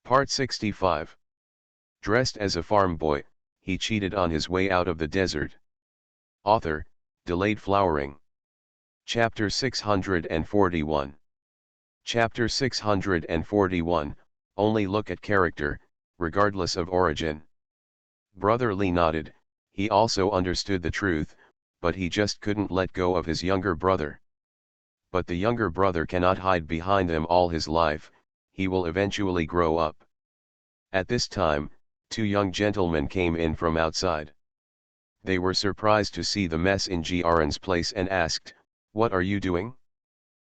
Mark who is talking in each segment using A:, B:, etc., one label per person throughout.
A: Part 65. Dressed as a farm boy, he cheated on his way out of the desert. Author, Delayed Flowering. Chapter 641. Chapter 641, Only look at character, regardless of origin. Brother Lee nodded. He also understood the truth, but he just couldn't let go of his younger brother. But the younger brother cannot hide behind them all his life, he will eventually grow up. At this time, two young gentlemen came in from outside. They were surprised to see the mess in Jiaran's place and asked, "What are you doing?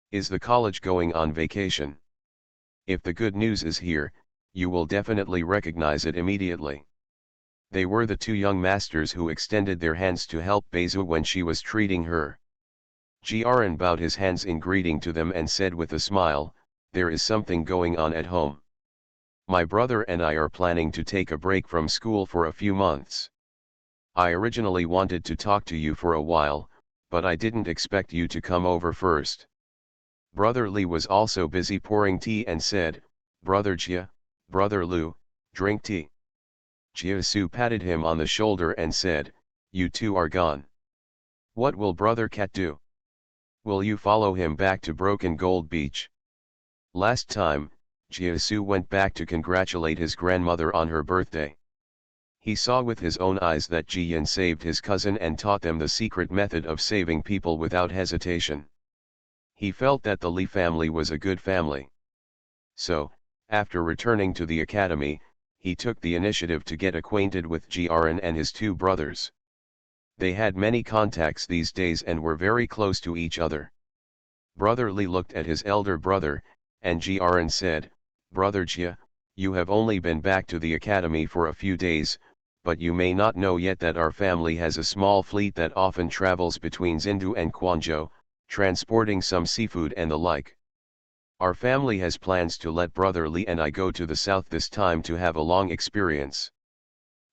A: Is the college going on vacation? If the good news is here, you will definitely recognize it immediately." They were the two young masters who extended their hands to help Beizu when she was treating her. Jiaran bowed his hands in greeting to them and said with a smile, "There is something going on at home. My brother and I are planning to take a break from school for a few months. I originally wanted to talk to you for a while, but I didn't expect you to come over first." Brother Lee was also busy pouring tea and said, "Brother Jia, Brother Lu, drink tea." Jia Su patted him on the shoulder and said, "You two are gone. What will Brother Cat do? Will you follow him back to Broken Gold Beach?" Last time, Jia Su went back to congratulate his grandmother on her birthday. He saw with his own eyes that Ji Yin saved his cousin and taught them the secret method of saving people without hesitation. He felt that the Li family was a good family. So, after returning to the academy, he took the initiative to get acquainted with Jiaran and his two brothers. They had many contacts these days and were very close to each other. Brother Li looked at his elder brother, and Jiaran said, "Brother Jia, you have only been back to the academy for a few days, but you may not know yet that our family has a small fleet that often travels between Xindu and Quanzhou, transporting some seafood and the like. Our family has plans to let Brother Li and I go to the south this time to have a long experience.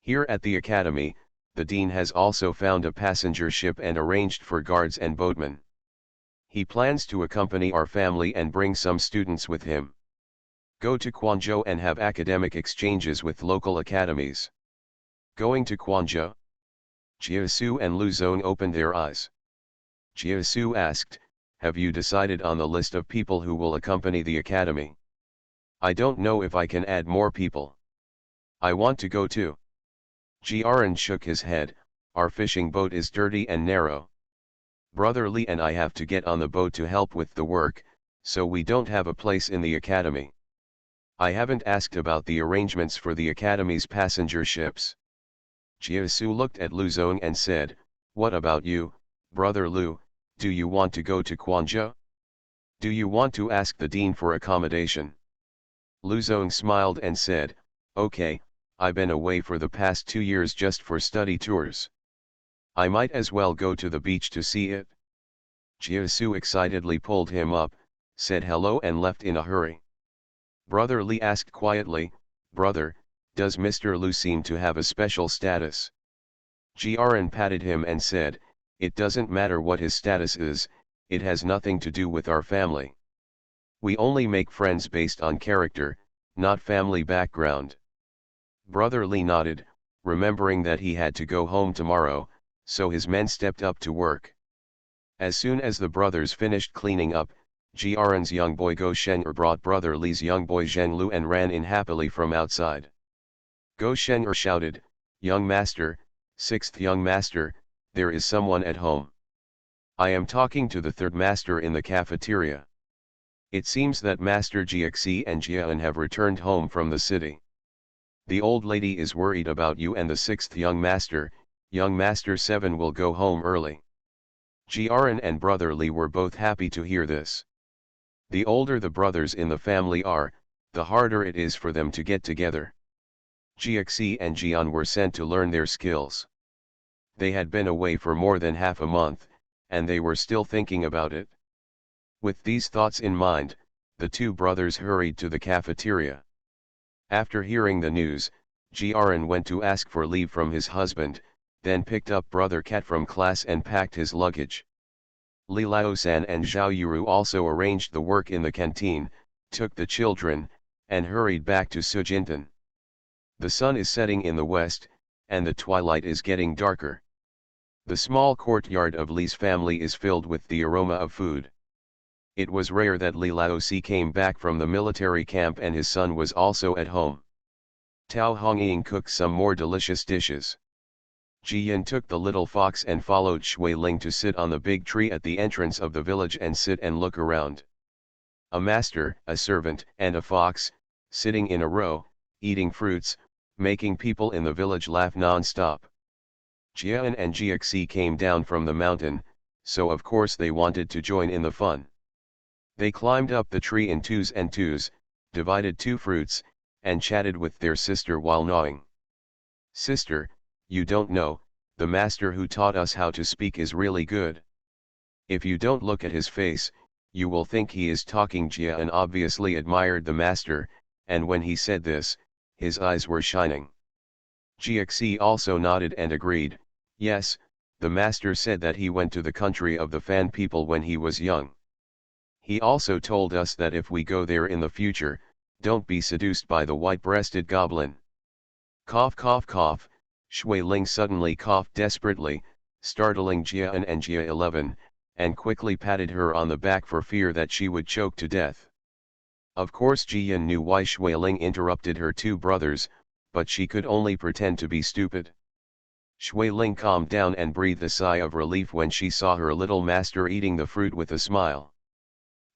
A: Here at the academy, the dean has also found a passenger ship and arranged for guards and boatmen. He plans to accompany our family and bring some students with him. Go to Quanzhou and have academic exchanges with local academies." Going to Quanzhou? Jia Su and Lu Zong opened their eyes. Jia Su asked, "Have you decided on the list of people who will accompany the academy? I don't know if I can add more people. I want to go too." Jiaran shook his head, "Our fishing boat is dirty and narrow. Brother Li and I have to get on the boat to help with the work, so we don't have a place in the academy. I haven't asked about the arrangements for the academy's passenger ships." Jia Su looked at Lu Zong and said, "What about you, Brother Lu, do you want to go to Quanzhou? Do you want to ask the dean for accommodation?" Lu Zong smiled and said, "Okay, I've been away for the past 2 years just for study tours. I might as well go to the beach to see it." Jia Su excitedly pulled him up, said hello and left in a hurry. Brother Li asked quietly, "Brother, does Mr. Lu seem to have a special status?" Jiaran patted him and said, "It doesn't matter what his status is, it has nothing to do with our family. We only make friends based on character, not family background." Brother Li nodded, remembering that he had to go home tomorrow, so his men stepped up to work. As soon as the brothers finished cleaning up, Jiaran's young boy Go Shenger brought Brother Li's young boy Zheng Lu and ran in happily from outside. Go Shenger shouted, "Young master, sixth young master, there is someone at home. I am talking to the third master in the cafeteria. It seems that Master Jiaxi and Jian have returned home from the city. The old lady is worried about you and the sixth young master 7 will go home early." Jiaran and Brother Li were both happy to hear this. The older the brothers in the family are, the harder it is for them to get together. Jiaxi and Jian were sent to learn their skills. They had been away for more than half a month, and they were still thinking about it. With these thoughts in mind, the two brothers hurried to the cafeteria. After hearing the news, Jiaran went to ask for leave from his husband, then picked up Brother Cat from class and packed his luggage. Li Laosan and Zhao Yuru also arranged the work in the canteen, took the children, and hurried back to Sujintan. The sun is setting in the west, and the twilight is getting darker. The small courtyard of Li's family is filled with the aroma of food. It was rare that Li Laosi came back from the military camp and his son was also at home. Tao Hongying cooked some more delicious dishes. Ji Yin took the little fox and followed Shui Ling to sit on the big tree at the entrance of the village and sit and look around. A master, a servant, and a fox, sitting in a row, eating fruits, making people in the village laugh non-stop. Jian and Jiaxi came down from the mountain, so of course they wanted to join in the fun. They climbed up the tree in twos and twos, divided two fruits, and chatted with their sister while gnawing. "Sister, you don't know, the master who taught us how to speak is really good. If you don't look at his face, you will think he is talking." Jian obviously admired the master, and when he said this, his eyes were shining. Jiaxi also nodded and agreed, "Yes, the master said that he went to the country of the Fan people when he was young. He also told us that if we go there in the future, don't be seduced by the white-breasted goblin." Cough cough cough, Shui Ling suddenly coughed desperately, startling Jian and Jia 11, and quickly patted her on the back for fear that she would choke to death. Of course Jian knew why Shui Ling interrupted her two brothers, but she could only pretend to be stupid. Shui Ling calmed down and breathed a sigh of relief when she saw her little master eating the fruit with a smile.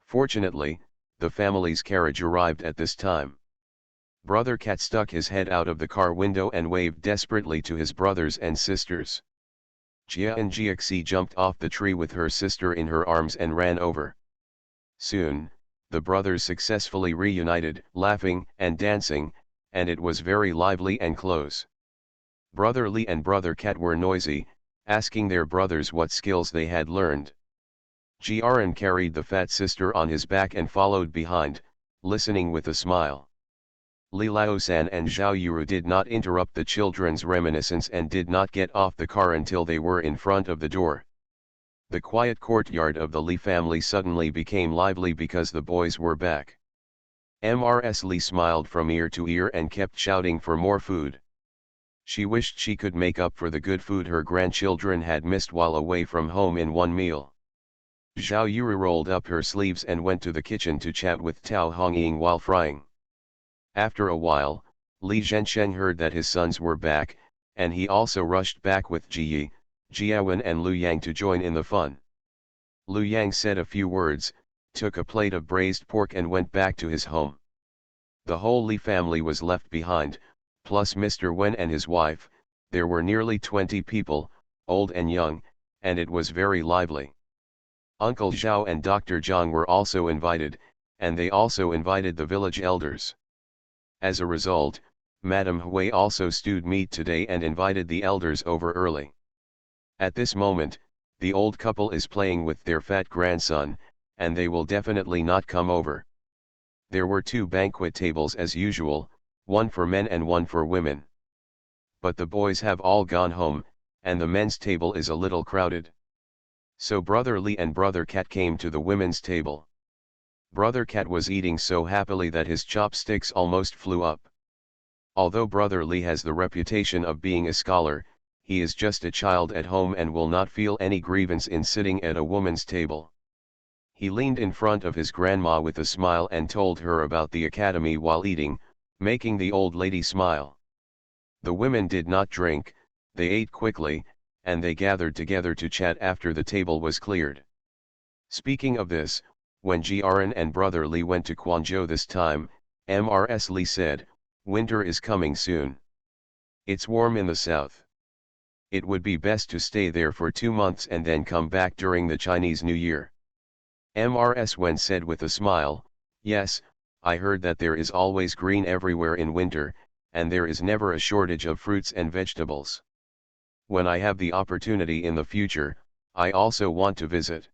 A: Fortunately, the family's carriage arrived at this time. Brother Cat stuck his head out of the car window and waved desperately to his brothers and sisters. Jia and Jiaxi jumped off the tree with her sister in her arms and ran over. Soon, the brothers successfully reunited, laughing and dancing, and it was very lively and close. Brother Li and Brother Cat were noisy, asking their brothers what skills they had learned. Jiaran carried the fat sister on his back and followed behind, listening with a smile. Li Laosan and Zhao Yuru did not interrupt the children's reminiscence and did not get off the car until they were in front of the door. The quiet courtyard of the Li family suddenly became lively because the boys were back. Mrs. Li smiled from ear to ear and kept shouting for more food. She wished she could make up for the good food her grandchildren had missed while away from home in one meal. Zhao Yuru rolled up her sleeves and went to the kitchen to chat with Tao Hongying while frying. After a while, Li Zhensheng heard that his sons were back, and he also rushed back with Ji Yi, Jiawen and Lu Yang to join in the fun. Lu Yang said a few words, took a plate of braised pork and went back to his home. The whole Li family was left behind, plus Mr. Wen and his wife. There were nearly 20 people, old and young, and it was very lively. Uncle Zhao and Dr. Zhang were also invited, and they also invited the village elders. As a result, Madame Hui also stewed meat today and invited the elders over early. At this moment, the old couple is playing with their fat grandson, and they will definitely not come over. There were two banquet tables as usual, one for men and one for women. But the boys have all gone home, and the men's table is a little crowded. So Brother Li and Brother Cat came to the women's table. Brother Cat was eating so happily that his chopsticks almost flew up. Although Brother Li has the reputation of being a scholar, he is just a child at home and will not feel any grievance in sitting at a woman's table. He leaned in front of his grandma with a smile and told her about the academy while eating, making the old lady smile. The women did not drink, they ate quickly, and they gathered together to chat after the table was cleared. Speaking of this, when Jiaran and Brother Li went to Quanzhou this time, Mrs. Li said, "Winter is coming soon. It's warm in the south. It would be best to stay there for 2 months and then come back during the Chinese New Year." Mrs. Wen said with a smile, "Yes, I heard that there is always green everywhere in winter, and there is never a shortage of fruits and vegetables. When I have the opportunity in the future, I also want to visit."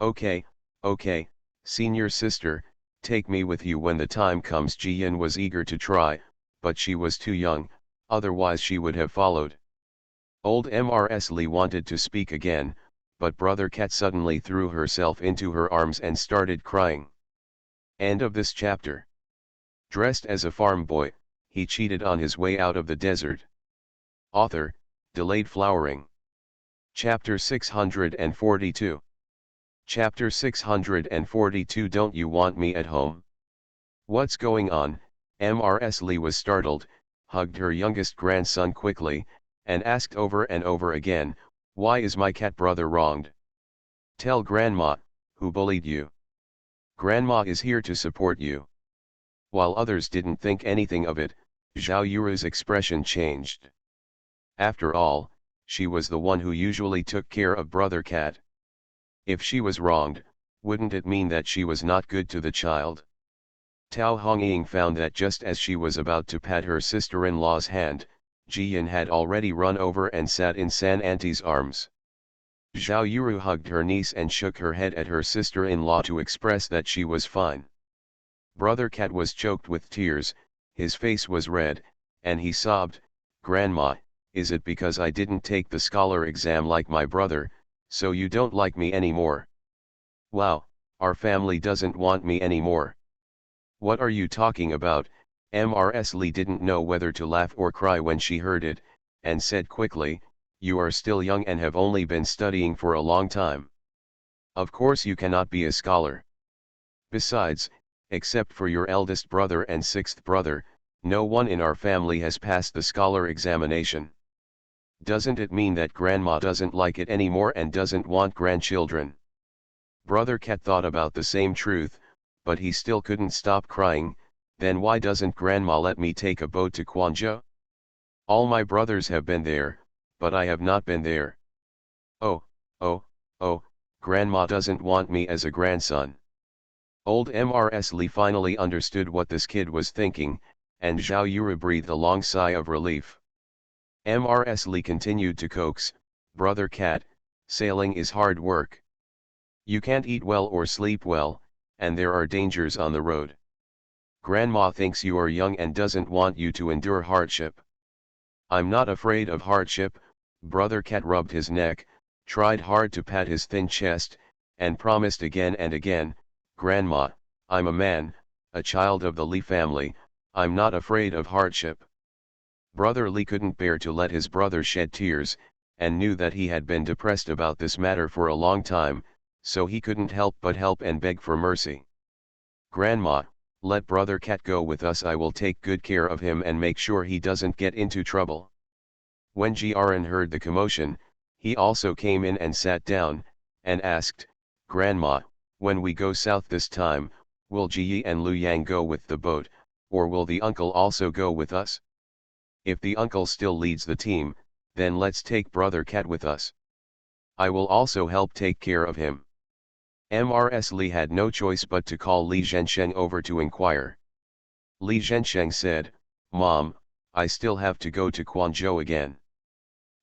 A: Okay, senior sister, take me with you when the time comes." Jiyan was eager to try, but she was too young, otherwise she would have followed. Old Mrs. Li wanted to speak again, but Brother Cat suddenly threw herself into her arms and started crying. End of this chapter. Dressed as a farm boy, he cheated on his way out of the desert. Author, Delayed Flowering. Chapter 642. Chapter 642. Don't you want me at home? What's going on? Mrs. Lee was startled, hugged her youngest grandson quickly, and asked over and over again, why is my cat brother wronged? Tell Grandma, who bullied you. Grandma is here to support you. While others didn't think anything of it, Zhao Yuru's expression changed. After all, she was the one who usually took care of Brother Cat. If she was wronged, wouldn't it mean that she was not good to the child? Tao Hongying found that just as she was about to pat her sister-in-law's hand, Jiyan had already run over and sat in San Auntie's arms. Zhao Yuru hugged her niece and shook her head at her sister-in-law to express that she was fine. Brother Cat was choked with tears, his face was red, and he sobbed, Grandma, is it because I didn't take the scholar exam like my brother, so you don't like me anymore? Wow, our family doesn't want me anymore. What are you talking about? Mrs. Lee didn't know whether to laugh or cry when she heard it, and said quickly, you are still young and have only been studying for a long time. Of course you cannot be a scholar. Besides, except for your eldest brother and sixth brother, no one in our family has passed the scholar examination. Doesn't it mean that Grandma doesn't like it anymore and doesn't want grandchildren? Brother Cat thought about the same truth, but he still couldn't stop crying. Then why doesn't Grandma let me take a boat to Quanzhou? All my brothers have been there, but I have not been there. Oh, oh, oh, Grandma doesn't want me as a grandson. Old Mrs. Lee finally understood what this kid was thinking, and Zhao Yuru breathed a long sigh of relief. Mrs. Lee continued to coax, Brother Cat, sailing is hard work. You can't eat well or sleep well, and there are dangers on the road. Grandma thinks you are young and doesn't want you to endure hardship. I'm not afraid of hardship. Brother Cat rubbed his neck, tried hard to pat his thin chest, and promised again and again, Grandma, I'm a man, a child of the Lee family, I'm not afraid of hardship. Brother Lee couldn't bear to let his brother shed tears, and knew that he had been depressed about this matter for a long time, so he couldn't help but help and beg for mercy. Grandma, let Brother Cat go with us. I will take good care of him and make sure he doesn't get into trouble. When Jiaran heard the commotion, he also came in and sat down, and asked, Grandma, when we go south this time, will Ji and Lu Yang go with the boat, or will the uncle also go with us? If the uncle still leads the team, then let's take Brother Cat with us. I will also help take care of him. Mrs. Lee had no choice but to call Li Zhensheng over to inquire. Li Zhensheng said, Mom, I still have to go to Quanzhou again.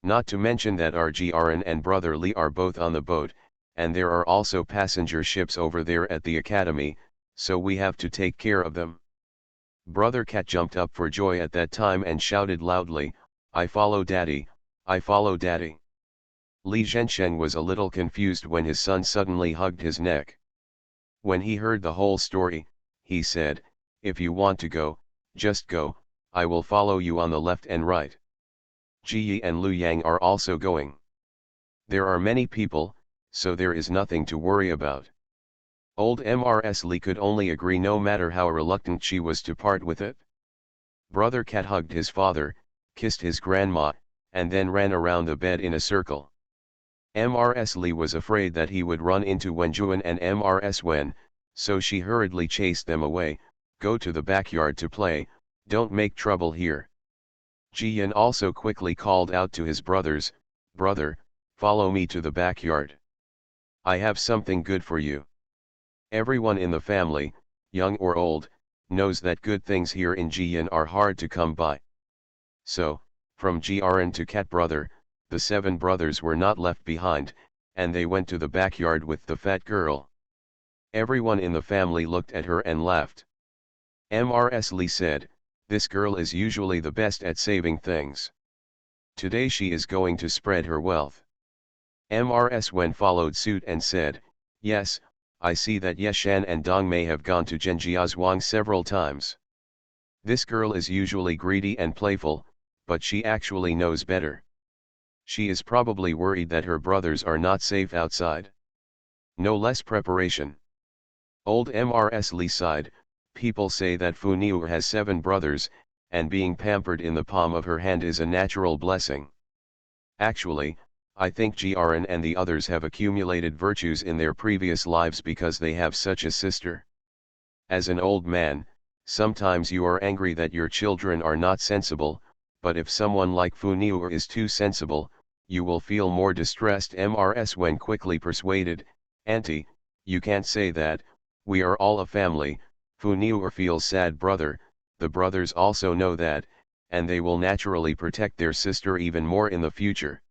A: Not to mention that our Jiaran and Brother Li are both on the boat, and there are also passenger ships over there at the academy, so we have to take care of them. Brother Cat jumped up for joy at that time and shouted loudly, I follow Daddy, I follow Daddy. Li Zhensheng was a little confused when his son suddenly hugged his neck. When he heard the whole story, he said, if you want to go, just go, I will follow you on the left and right. Ji Yi and Lu Yang are also going. There are many people, so there is nothing to worry about. Old Mrs. Lee could only agree no matter how reluctant she was to part with it. Brother Cat hugged his father, kissed his grandma, and then ran around the bed in a circle. Mrs. Lee was afraid that he would run into Wenjuan and Mrs. Wen, so she hurriedly chased them away, go to the backyard to play, don't make trouble here. Jiyan also quickly called out to his brothers, brother, follow me to the backyard. I have something good for you. Everyone in the family, young or old, knows that good things here in Jiyan are hard to come by. So, from Jiaran to Cat Brother, the 7 brothers were not left behind, and they went to the backyard with the fat girl. Everyone in the family looked at her and laughed. Mrs. Lee said, this girl is usually the best at saving things. Today she is going to spread her wealth. Mrs. Wen followed suit and said, yes, I see that Yeshan and Dong Mei have gone to Zhenjiazhuang several times. This girl is usually greedy and playful, but she actually knows better. She is probably worried that her brothers are not safe outside. No less preparation. Old Mrs. Lee sighed. People say that Fu Niu has 7 brothers, and being pampered in the palm of her hand is a natural blessing. Actually, I think Grn and the others have accumulated virtues in their previous lives because they have such a sister. As an old man, sometimes you are angry that your children are not sensible, but if someone like Fu Niu is too sensible, you will feel more distressed. Mrs. Wen quickly persuaded, Auntie, you can't say that, we are all a family. Fu Niu feels sad brother, the brothers also know that, and they will naturally protect their sister even more in the future.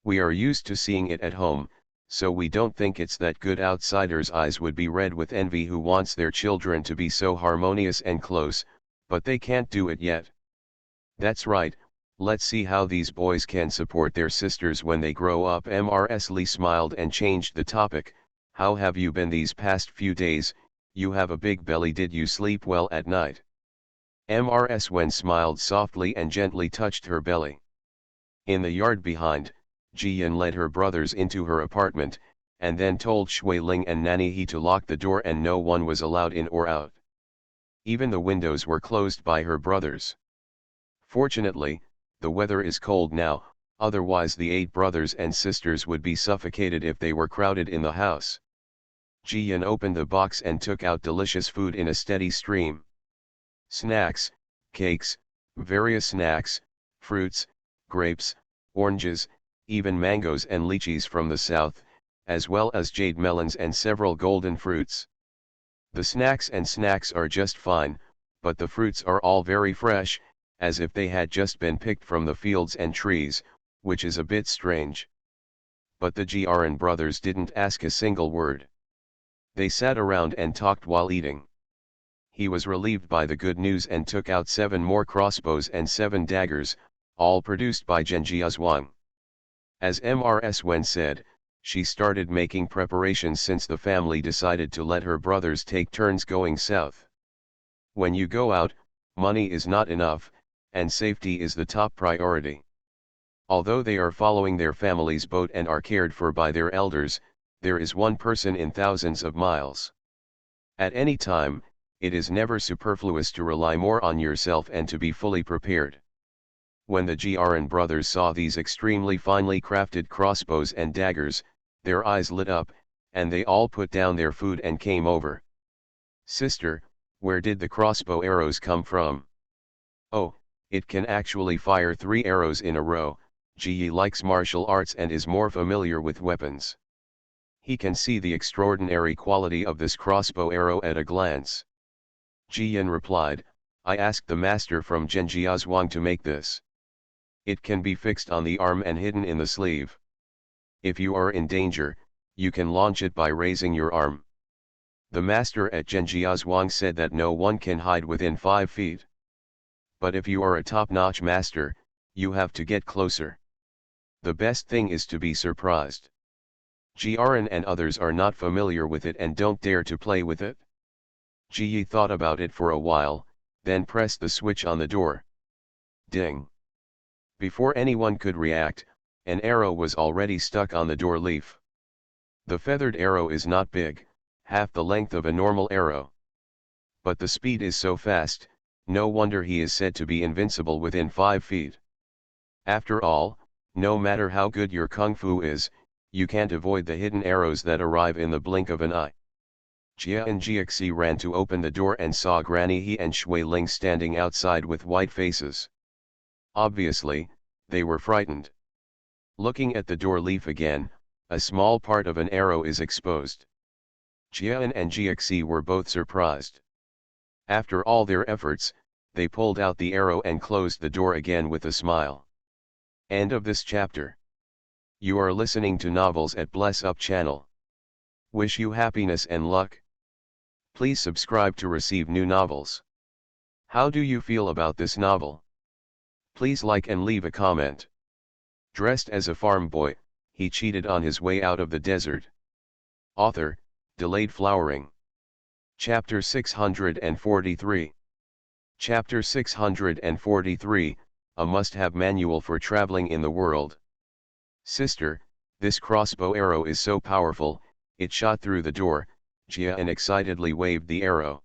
A: We are used to seeing it at home, so we don't think it's that good. Outsiders' eyes would be red with envy who wants their children to be so harmonious and close, but they can't do it yet. That's right, let's see how these boys can support their sisters when they grow up. Mrs. Lee smiled and changed the topic. How have you been these past few days? You have a big belly. Did you sleep well at night? Mrs. Wen smiled softly and gently touched her belly. In the yard behind, Jiyan led her brothers into her apartment, and then told Shui Ling and Nanny He to lock the door and no one was allowed in or out. Even the windows were closed by her brothers. Fortunately, the weather is cold now, otherwise the 8 brothers and sisters would be suffocated if they were crowded in the house. Jiyan opened the box and took out delicious food in a steady stream. Snacks, cakes, various snacks, fruits, grapes, oranges, even mangoes and lychees from the south, as well as jade melons and several golden fruits. The snacks are just fine, but the fruits are all very fresh, as if they had just been picked from the fields and trees, which is a bit strange. But the Grn brothers didn't ask a single word. They sat around and talked while eating. He was relieved by the good news and took out 7 more crossbows and 7 daggers, all produced by Zhuang. As Mrs. Wen said, she started making preparations since the family decided to let her brothers take turns going south. When you go out, money is not enough, and safety is the top priority. Although they are following their family's boat and are cared for by their elders, there is one person in thousands of miles. At any time, it is never superfluous to rely more on yourself and to be fully prepared. When the Grn brothers saw these extremely finely crafted crossbows and daggers, their eyes lit up, and they all put down their food and came over. Sister, where did the crossbow arrows come from? Oh, it can actually fire 3 arrows in a row. Ji likes martial arts and is more familiar with weapons. He can see the extraordinary quality of this crossbow arrow at a glance. Jiyan replied, I asked the master from Zhuang to make this. It can be fixed on the arm and hidden in the sleeve. If you are in danger, you can launch it by raising your arm. The master at Zhuang said that no one can hide within 5 feet. But if you are a top-notch master, you have to get closer. The best thing is to be surprised. Grn and others are not familiar with it and don't dare to play with it. Ji thought about it for a while, then pressed the switch on the door. Ding! Before anyone could react, an arrow was already stuck on the door leaf. The feathered arrow is not big, half the length of a normal arrow. But the speed is so fast, no wonder he is said to be invincible within 5 feet. After all, no matter how good your kung fu is, you can't avoid the hidden arrows that arrive in the blink of an eye. Jia and Jiaxi ran to open the door and saw Granny He and Shui Ling standing outside with white faces. Obviously, they were frightened. Looking at the door leaf again, a small part of an arrow is exposed. Jian and Jiaxi were both surprised. After all their efforts, they pulled out the arrow and closed the door again with a smile. End of this chapter. You are listening to Novels at Bless Up channel. Wish you happiness and luck. Please subscribe to receive new novels. How do you feel about this novel? Please like and leave a comment. Dressed as a farm boy, he cheated on his way out of the desert. Author, Delayed Flowering. Chapter 643. Chapter 643, a must-have manual for traveling in the world. Sister, this crossbow arrow is so powerful, it shot through the door. Jian excitedly waved the arrow.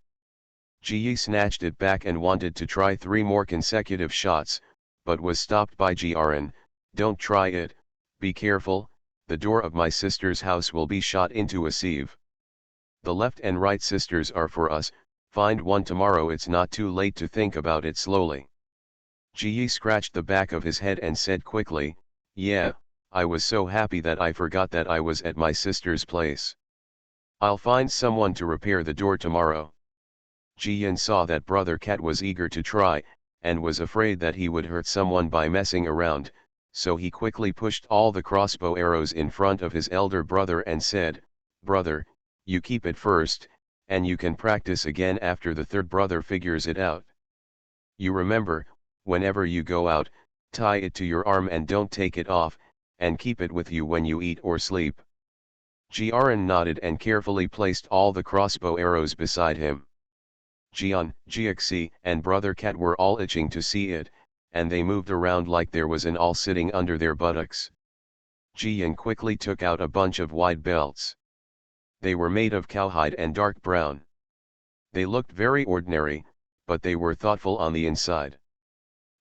A: Ji snatched it back and wanted to try 3 more consecutive shots, but was stopped by Jian. Don't try it, be careful, the door of my sister's house will be shot into a sieve. The left and right sisters are for us, find one tomorrow, it's not too late to think about it slowly. Ji scratched the back of his head and said quickly, yeah, I was so happy that I forgot that I was at my sister's place. I'll find someone to repair the door tomorrow. Jian saw that brother Cat was eager to try, and was afraid that he would hurt someone by messing around, so he quickly pushed all the crossbow arrows in front of his elder brother and said, brother, you keep it first, and you can practice again after the third brother figures it out. You remember, whenever you go out, tie it to your arm and don't take it off, and keep it with you when you eat or sleep. Jian nodded and carefully placed all the crossbow arrows beside him. Jian, Jiaxi, and brother Cat were all itching to see it, and they moved around like there was an awl sitting under their buttocks. Jian quickly took out a bunch of wide belts. They were made of cowhide and dark brown. They looked very ordinary, but they were thoughtful on the inside.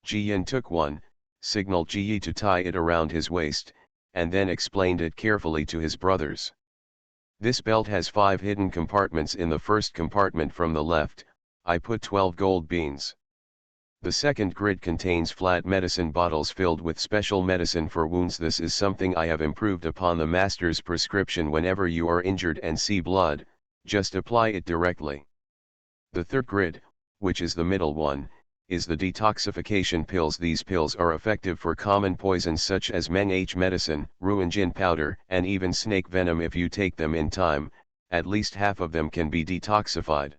A: Jian took one, signaled Ji to tie it around his waist, and then explained it carefully to his brothers. This belt has 5 hidden compartments. In the first compartment from the left, I put 12 gold beans. The second grid contains flat medicine bottles filled with special medicine for wounds. This is something I have improved upon the master's prescription. Whenever you are injured and see blood, just apply it directly. The third grid, which is the middle one, is the detoxification pills. These pills are effective for common poisons such as Meng H medicine, Ruinjin powder, and even snake venom. If you take them in time, at least half of them can be detoxified.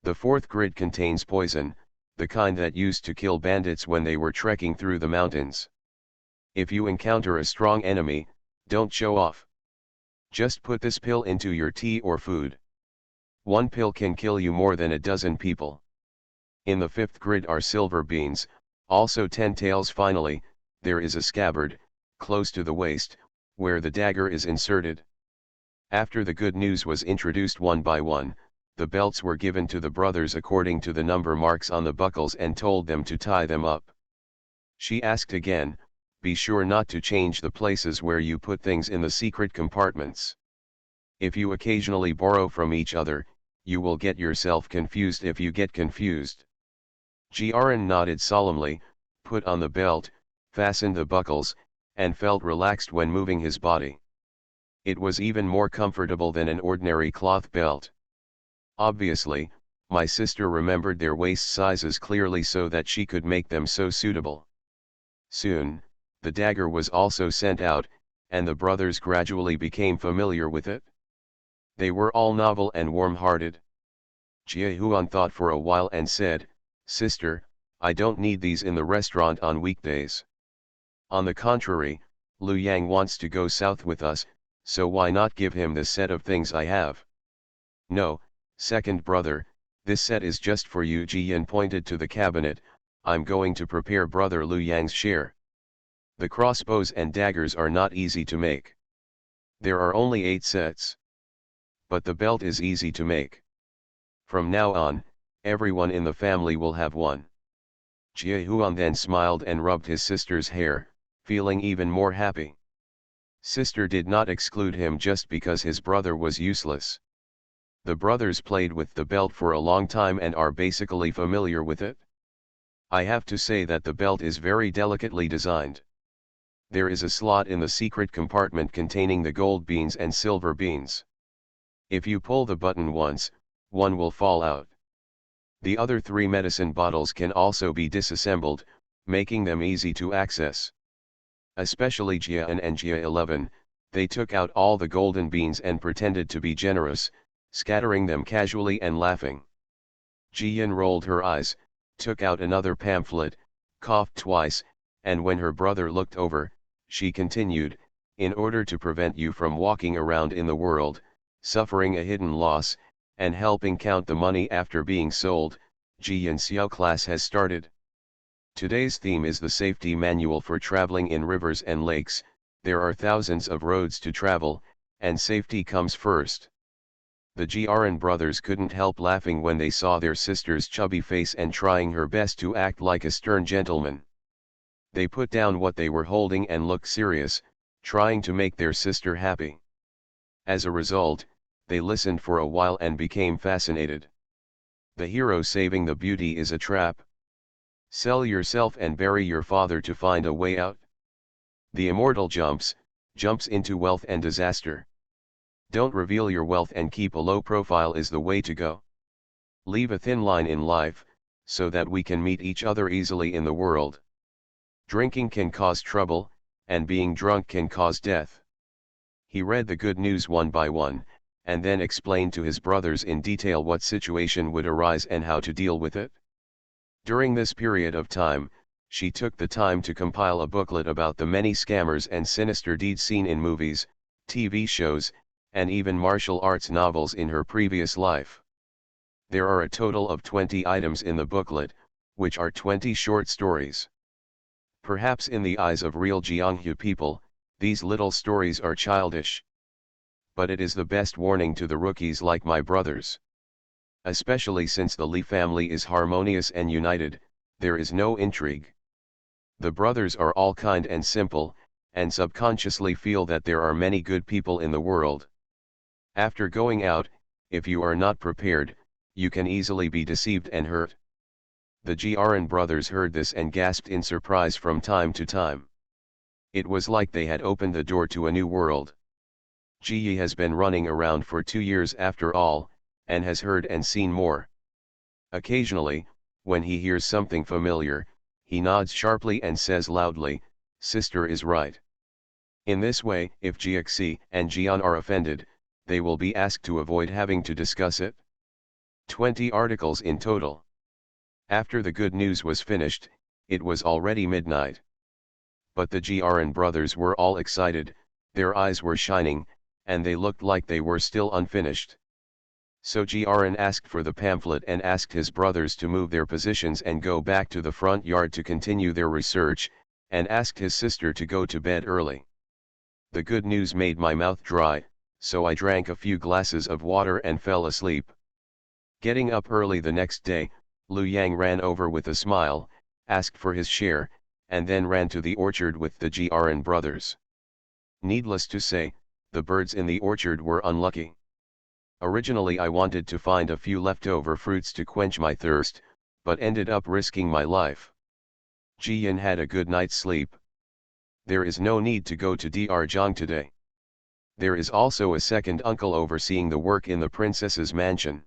A: The fourth grid contains poison, the kind that used to kill bandits when they were trekking through the mountains. If you encounter a strong enemy, don't show off. Just put this pill into your tea or food. One pill can kill you more than a dozen people. In the fifth grid are silver beans, also 10 tails. Finally, there is a scabbard, close to the waist, where the dagger is inserted. After the good news was introduced one by one, the belts were given to the brothers according to the number marks on the buckles and told them to tie them up. She asked again, be sure not to change the places where you put things in the secret compartments. If you occasionally borrow from each other, you will get yourself confused. If you get confused. Jian nodded solemnly, put on the belt, fastened the buckles, and felt relaxed when moving his body. It was even more comfortable than an ordinary cloth belt. Obviously, my sister remembered their waist sizes clearly so that she could make them so suitable. Soon, the dagger was also sent out, and the brothers gradually became familiar with it. They were all novel and warm-hearted. Jia Huan thought for a while and said, sister, I don't need these in the restaurant on weekdays. On the contrary, Lu Yang wants to go south with us, so why not give him this set of things I have? No, second brother, this set is just for you. Jian pointed to the cabinet, I'm going to prepare brother Lu Yang's share. The crossbows and daggers are not easy to make. There are only 8 sets. But the belt is easy to make. From now on, everyone in the family will have one. Jia Huan then smiled and rubbed his sister's hair, feeling even more happy. Sister did not exclude him just because his brother was useless. The brothers played with the belt for a long time and are basically familiar with it. I have to say that the belt is very delicately designed. There is a slot in the secret compartment containing the gold beans and silver beans. If you pull the button once, one will fall out. The other 3 medicine bottles can also be disassembled, making them easy to access. Especially Jian and Jia 11, they took out all the golden beans and pretended to be generous, scattering them casually and laughing. Jian rolled her eyes, took out another pamphlet, coughed twice, and when her brother looked over, she continued, in order to prevent you from walking around in the world, suffering a hidden loss, and helping count the money after being sold, Ji and Xiao class has started. Today's theme is the safety manual for traveling in rivers and lakes. There are thousands of roads to travel, and safety comes first. The Jiaran brothers couldn't help laughing when they saw their sister's chubby face and trying her best to act like a stern gentleman. They put down what they were holding and looked serious, trying to make their sister happy. As a result, they listened for a while and became fascinated. The hero saving the beauty is a trap. Sell yourself and bury your father to find a way out. The immortal jumps into wealth and disaster. Don't reveal your wealth and keep a low profile is the way to go. Leave a thin line in life, so that we can meet each other easily in the world. Drinking can cause trouble, and being drunk can cause death. He read the good news one by one, and then explained to his brothers in detail what situation would arise and how to deal with it. During this period of time, she took the time to compile a booklet about the many scammers and sinister deeds seen in movies, TV shows, and even martial arts novels in her previous life. There are a total of 20 items in the booklet, which are 20 short stories. Perhaps in the eyes of real Jianghu people, these little stories are childish. But it is the best warning to the rookies like my brothers. Especially since the Li family is harmonious and united, there is no intrigue. The brothers are all kind and simple, and subconsciously feel that there are many good people in the world. After going out, if you are not prepared, you can easily be deceived and hurt. The Jiaran brothers heard this and gasped in surprise from time to time. It was like they had opened the door to a new world. Ji Yi has been running around for 2 years after all, and has heard and seen more. Occasionally, when he hears something familiar, he nods sharply and says loudly, "Sister is right." In this way, if Jiaxi and Jian are offended, they will be asked to avoid having to discuss it. 20 articles in total. After the good news was finished, it was already midnight. But the Jiaran brothers were all excited, their eyes were shining, and they looked like they were still unfinished. So Jiaran asked for the pamphlet and asked his brothers to move their positions and go back to the front yard to continue their research, and asked his sister to go to bed early. The good news made my mouth dry, so I drank a few glasses of water and fell asleep. Getting up early the next day, Lu Yang ran over with a smile, asked for his share, and then ran to the orchard with the Jiaran brothers. Needless to say, the birds in the orchard were unlucky. Originally I wanted to find a few leftover fruits to quench my thirst, but ended up risking my life. Ji Yin had a good night's sleep. There is no need to go to Drjiang today. There is also a second uncle overseeing the work in the princess's mansion.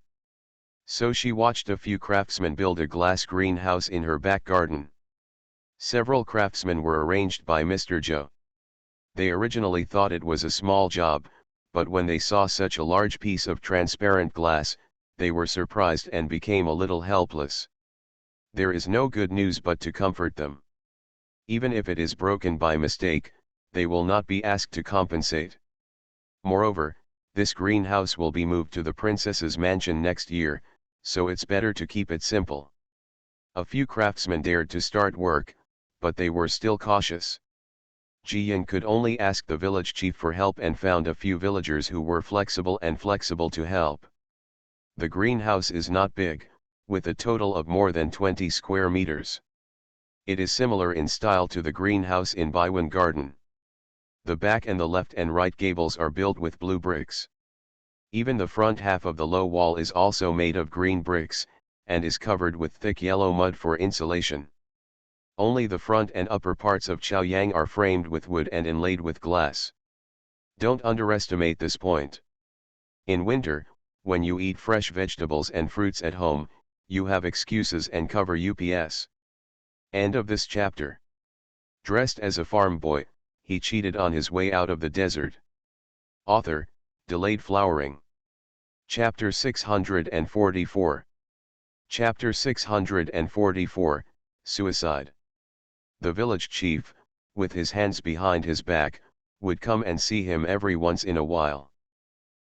A: So she watched a few craftsmen build a glass greenhouse in her back garden. Several craftsmen were arranged by Mr. Zhou. They originally thought it was a small job, but when they saw such a large piece of transparent glass, they were surprised and became a little helpless. There is no good news but to comfort them. Even if it is broken by mistake, they will not be asked to compensate. Moreover, this greenhouse will be moved to the princess's mansion next year, so it's better to keep it simple. A few craftsmen dared to start work, but they were still cautious. Ji Yin could only ask the village chief for help and found a few villagers who were flexible to help. The greenhouse is not big, with a total of more than 20 square meters. It is similar in style to the greenhouse in Baiwan Garden. The back and the left and right gables are built with blue bricks. Even the front half of the low wall is also made of green bricks, and is covered with thick yellow mud for insulation. Only the front and upper parts of Chaoyang are framed with wood and inlaid with glass. Don't underestimate this point. In winter, when you eat fresh vegetables and fruits at home, you have excuses and cover UPS. End of this chapter. Dressed as a farm boy, he cheated on his way out of the desert. Author, Delayed Flowering. Chapter 644. Chapter 644, Suicide. The village chief, with his hands behind his back, would come and see him every once in a while.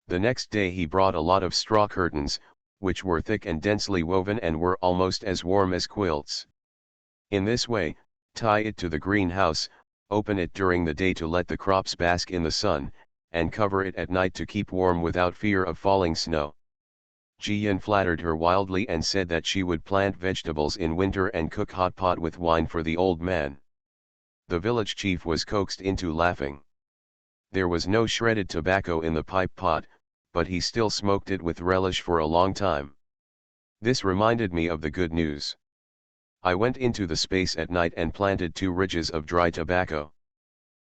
A: The next day he brought a lot of straw curtains, which were thick and densely woven and were almost as warm as quilts. In this way, tie it to the greenhouse, open it during the day to let the crops bask in the sun, and cover it at night to keep warm without fear of falling snow. Jiyan flattered her wildly and said that she would plant vegetables in winter and cook hot pot with wine for the old man. The village chief was coaxed into laughing. There was no shredded tobacco in the pipe pot, but he still smoked it with relish for a long time. This reminded me of the good news. I went into the space at night and planted 2 ridges of dry tobacco.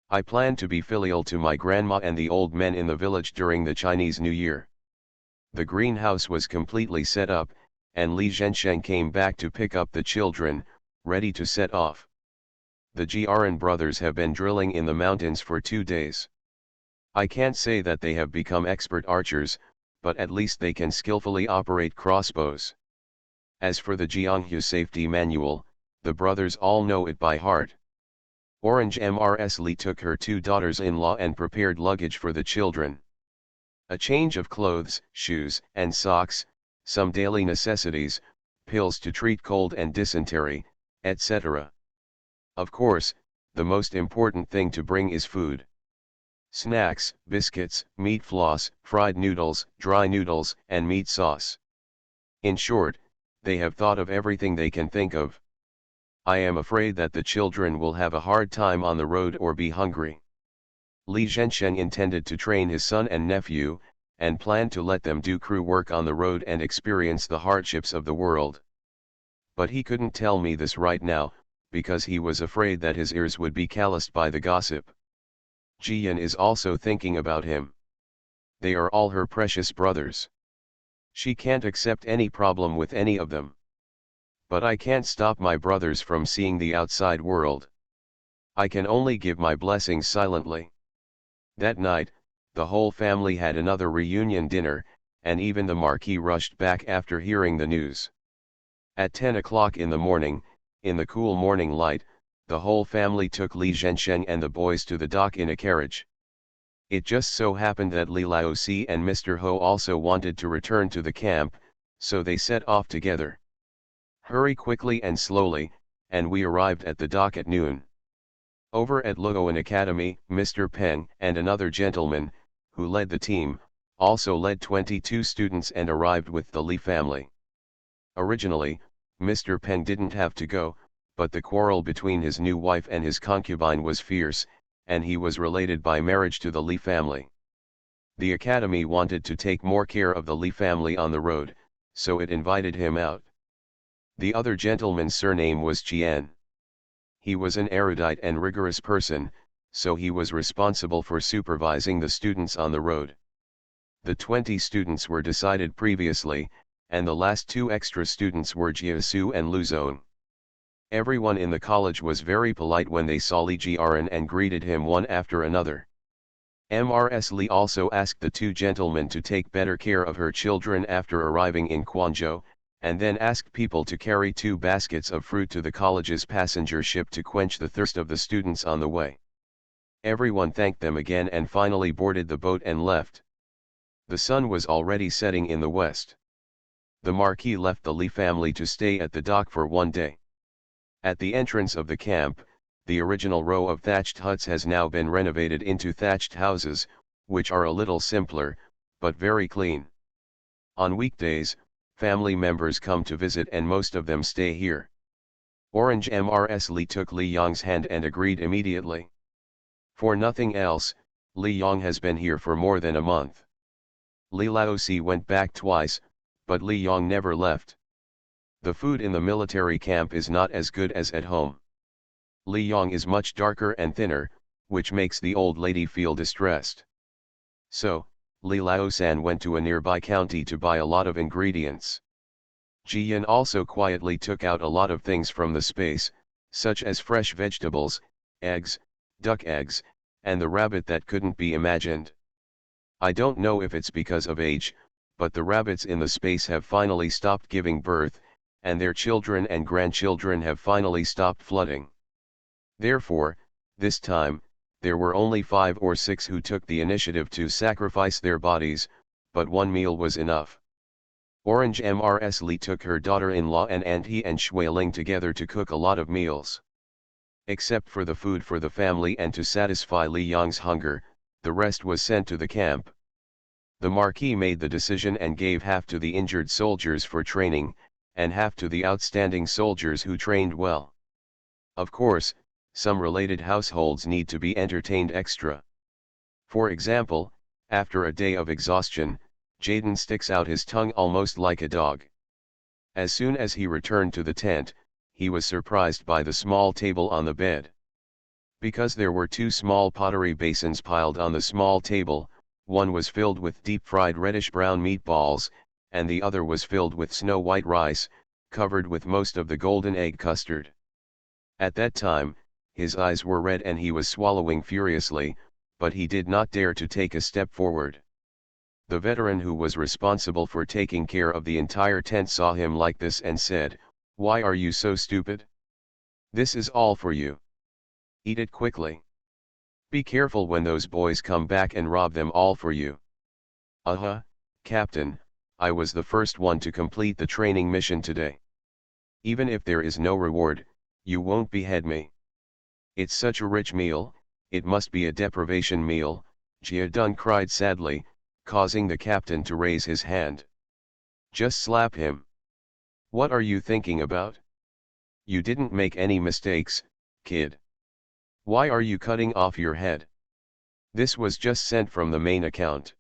A: I planned to be filial to my grandma and the old men in the village during the Chinese New Year. The greenhouse was completely set up, and Li Zhensheng came back to pick up the children, ready to set off. The Jiaran brothers have been drilling in the mountains for 2 days. I can't say that they have become expert archers, but at least they can skillfully operate crossbows. As for the Jianghu safety manual, the brothers all know it by heart. Orange Mrs. Li took her 2 daughters-in-law and prepared luggage for the children. A change of clothes, shoes, and socks, some daily necessities, pills to treat cold and dysentery, etc. Of course, the most important thing to bring is food. Snacks, biscuits, meat floss, fried noodles, dry noodles, and meat sauce. In short, they have thought of everything they can think of. I am afraid that the children will have a hard time on the road or be hungry. Li Zhensheng intended to train his son and nephew, and planned to let them do crew work on the road and experience the hardships of the world. But he couldn't tell me this right now, because he was afraid that his ears would be calloused by the gossip. Jiyan is also thinking about him. They are all her precious brothers. She can't accept any problem with any of them. But I can't stop my brothers from seeing the outside world. I can only give my blessings silently. That night, the whole family had another reunion dinner, and even the Marquis rushed back after hearing the news. At 10 o'clock in the morning, in the cool morning light, the whole family took Li Zhensheng and the boys to the dock in a carriage. It just so happened that Li Laozi and Mr. Ho also wanted to return to the camp, so they set off together. Hurry quickly and slowly, and we arrived at the dock at noon. Over at Luoan Academy, Mr. Peng and another gentleman, who led the team, also led 22 students and arrived with the Li family. Originally, Mr. Peng didn't have to go, but the quarrel between his new wife and his concubine was fierce, and he was related by marriage to the Li family. The academy wanted to take more care of the Li family on the road, so it invited him out. The other gentleman's surname was Qian. He was an erudite and rigorous person, so he was responsible for supervising the students on the road. The 20 students were decided previously, and the last 2 extra students were Jiasu and Luzon. Everyone in the college was very polite when they saw Li Jiaran and greeted him one after another. Mrs. Li also asked the 2 gentlemen to take better care of her children after arriving in Quanzhou, and then asked people to carry 2 baskets of fruit to the college's passenger ship to quench the thirst of the students on the way. Everyone thanked them again and finally boarded the boat and left. The sun was already setting in the west. The Marquis left the Li family to stay at the dock for 1 day. At the entrance of the camp, the original row of thatched huts has now been renovated into thatched houses, which are a little simpler, but very clean. On weekdays, family members come to visit and most of them stay here. Orange Mrs. Li took Li Yong's hand and agreed immediately. For nothing else, Li Yong has been here for more than a month. Li Laozi went back twice, but Li Yong never left. The food in the military camp is not as good as at home. Li Yong is much darker and thinner, which makes the old lady feel distressed. So, Li Laosan went to a nearby county to buy a lot of ingredients. Jiyan also quietly took out a lot of things from the space, such as fresh vegetables, eggs, duck eggs, and the rabbit that couldn't be imagined. I don't know if it's because of age, but the rabbits in the space have finally stopped giving birth, and their children and grandchildren have finally stopped flooding. Therefore, this time, there were only 5 or 6 who took the initiative to sacrifice their bodies, but 1 meal was enough. Orange Mrs. Li took her daughter-in-law and auntie and Shui Ling together to cook a lot of meals. Except for the food for the family and to satisfy Li Yang's hunger, the rest was sent to the camp. The Marquis made the decision and gave half to the injured soldiers for training, and half to the outstanding soldiers who trained well. Of course, some related households need to be entertained extra. For example, after a day of exhaustion, Jaden sticks out his tongue almost like a dog. As soon as he returned to the tent, he was surprised by the small table on the bed. Because there were two small pottery basins piled on the small table, one was filled with deep-fried reddish-brown meatballs, and the other was filled with snow-white rice, covered with most of the golden egg custard. At that time, his eyes were red and he was swallowing furiously, but he did not dare to take a step forward. The veteran who was responsible for taking care of the entire tent saw him like this and said, "Why are you so stupid? This is all for you. Eat it quickly. Be careful when those boys come back and rob them all for you." Captain, I was the first one to complete the training mission today. Even if there is no reward, you won't behead me. It's such a rich meal, it must be a deprivation meal, Jia Dun cried sadly, causing the captain to raise his hand. Just slap him. What are you thinking about? You didn't make any mistakes, kid. Why are you cutting off your head? This was just sent from the main account.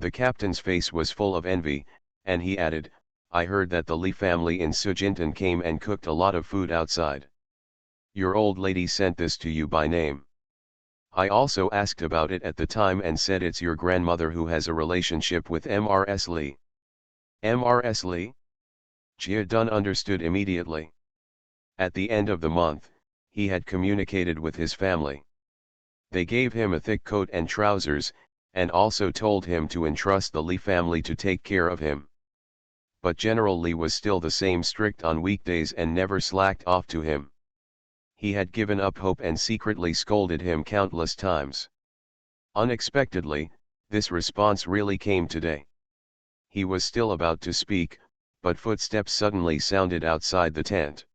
A: The captain's face was full of envy, and he added, I heard that the Li family in Sujintan came and cooked a lot of food outside. Your old lady sent this to you by name. I also asked about it at the time and said it's your grandmother who has a relationship with Mrs. Li. Mrs. Li? Jia Dun understood immediately. At the end of the month, he had communicated with his family. They gave him a thick coat and trousers, and also told him to entrust the Li family to take care of him. But General Li was still the same strict on weekdays and never slacked off to him. He had given up hope and secretly scolded him countless times. Unexpectedly, this response really came today. He was still about to speak, but footsteps suddenly sounded outside the tent.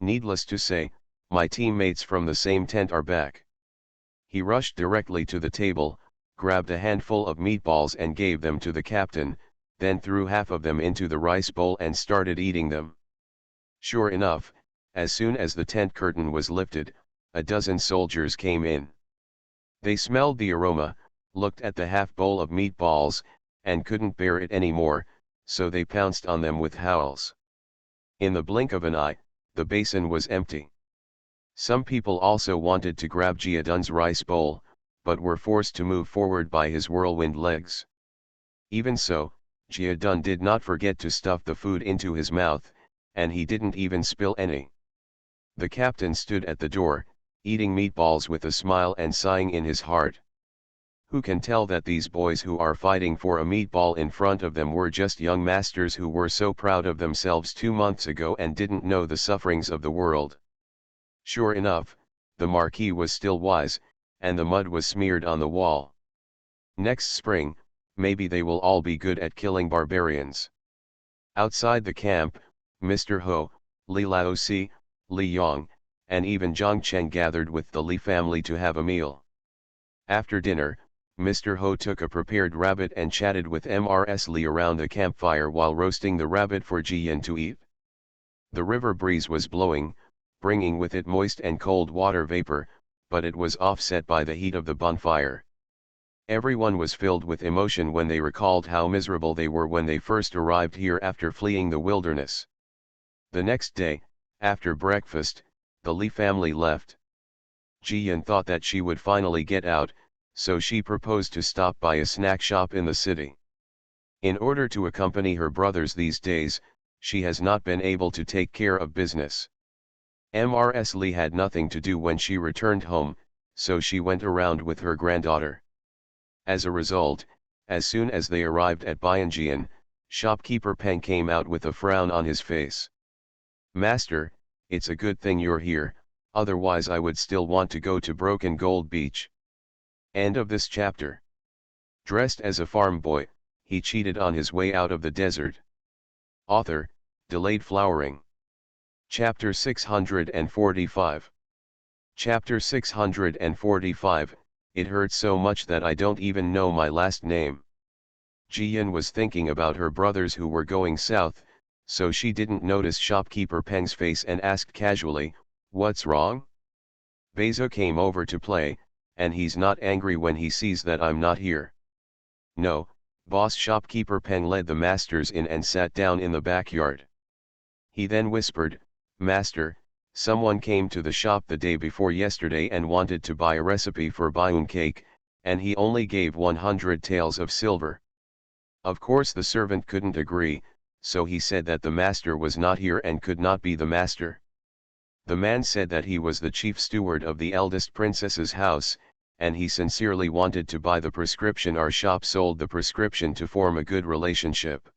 A: Needless to say, my teammates from the same tent are back. He rushed directly to the table, grabbed a handful of meatballs and gave them to the captain, then threw half of them into the rice bowl and started eating them. Sure enough, as soon as the tent curtain was lifted, a dozen soldiers came in. They smelled the aroma, looked at the half bowl of meatballs, and couldn't bear it anymore, so they pounced on them with howls. In the blink of an eye, the basin was empty. Some people also wanted to grab Jia Dun's rice bowl, but were forced to move forward by his whirlwind legs. Even so, Jia Dun did not forget to stuff the food into his mouth, and he didn't even spill any. The captain stood at the door, eating meatballs with a smile and sighing in his heart. Who can tell that these boys who are fighting for a meatball in front of them were just young masters who were so proud of themselves 2 months ago and didn't know the sufferings of the world? Sure enough, the Marquis was still wise, and the mud was smeared on the wall. Next spring, maybe they will all be good at killing barbarians. Outside the camp, Mr. Ho, Li Laosi, Li Yong, and even Zhang Chen gathered with the Li family to have a meal. After dinner, Mr. Ho took a prepared rabbit and chatted with Mrs. Li around the campfire while roasting the rabbit for Jiyan to eat. The river breeze was blowing, bringing with it moist and cold water vapor, but it was offset by the heat of the bonfire. Everyone was filled with emotion when they recalled how miserable they were when they first arrived here after fleeing the wilderness. The next day, after breakfast, the Li family left. Jiyan thought that she would finally get out, so she proposed to stop by a snack shop in the city. In order to accompany her brothers these days, she has not been able to take care of business. Mrs. Li had nothing to do when she returned home, so she went around with her granddaughter. As a result, as soon as they arrived at Bianjian, shopkeeper Peng came out with a frown on his face. Master, it's a good thing you're here, otherwise I would still want to go to Broken Gold Beach. End of this chapter. Dressed as a farm boy, he cheated on his way out of the desert. Author, delayed flowering. Chapter 645. Chapter 645, It hurts so much that I don't even know my last name. Jian was thinking about her brothers who were going south, so she didn't notice shopkeeper Peng's face and asked casually, "What's wrong?" Beza came over to play, and he's not angry when he sees that I'm not here. No, boss. Shopkeeper Peng led the masters in and sat down in the backyard. He then whispered, "Master, someone came to the shop the day before yesterday and wanted to buy a recipe for Baiun cake, and he only gave 100 taels of silver. Of course the servant couldn't agree, so he said that the master was not here and could not be the master. The man said that he was the chief steward of the eldest princess's house, and he sincerely wanted to buy the prescription. Our shop sold the prescription to form a good relationship.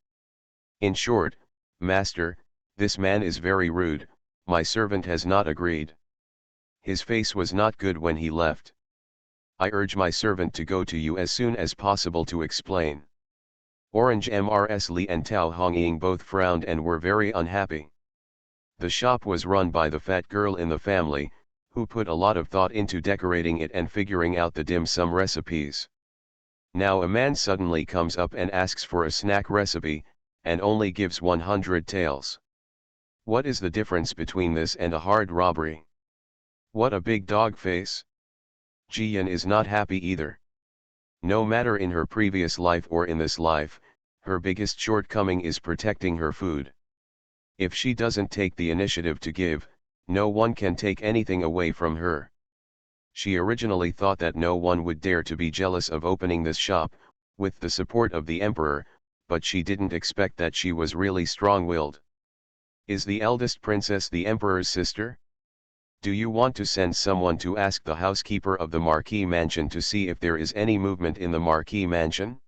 A: In short, master, this man is very rude, my servant has not agreed. His face was not good when he left. I urge my servant to go to you as soon as possible to explain." Orange Mrs. Li and Tao Hongying both frowned and were very unhappy. The shop was run by the fat girl in the family, who put a lot of thought into decorating it and figuring out the dim sum recipes. Now a man suddenly comes up and asks for a snack recipe, and only gives 100 taels. What is the difference between this and a hard robbery? What a big dog face! Jian is not happy either. No matter in her previous life or in this life, her biggest shortcoming is protecting her food. If she doesn't take the initiative to give, no one can take anything away from her. She originally thought that no one would dare to be jealous of opening this shop, with the support of the emperor, but she didn't expect that she was really strong-willed. Is the eldest princess the emperor's sister? Do you want to send someone to ask the housekeeper of the Marquis mansion to see if there is any movement in the Marquis mansion?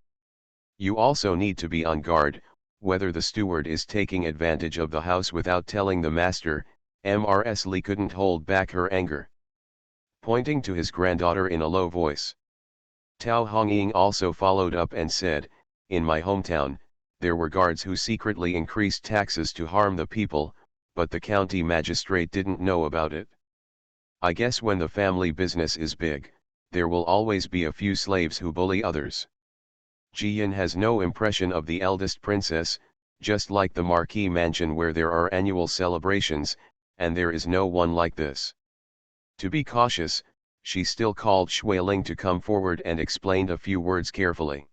A: You also need to be on guard, whether the steward is taking advantage of the house without telling the master. Mrs. Li couldn't hold back her anger, pointing to his granddaughter in a low voice. Tao Hongying also followed up and said, "In my hometown, there were guards who secretly increased taxes to harm the people, but the county magistrate didn't know about it. I guess when the family business is big, there will always be a few slaves who bully others." Jian has no impression of the eldest princess, just like the Marquis mansion where there are annual celebrations, and there is no one like this. To be cautious, she still called Shuiling to come forward and explained a few words carefully.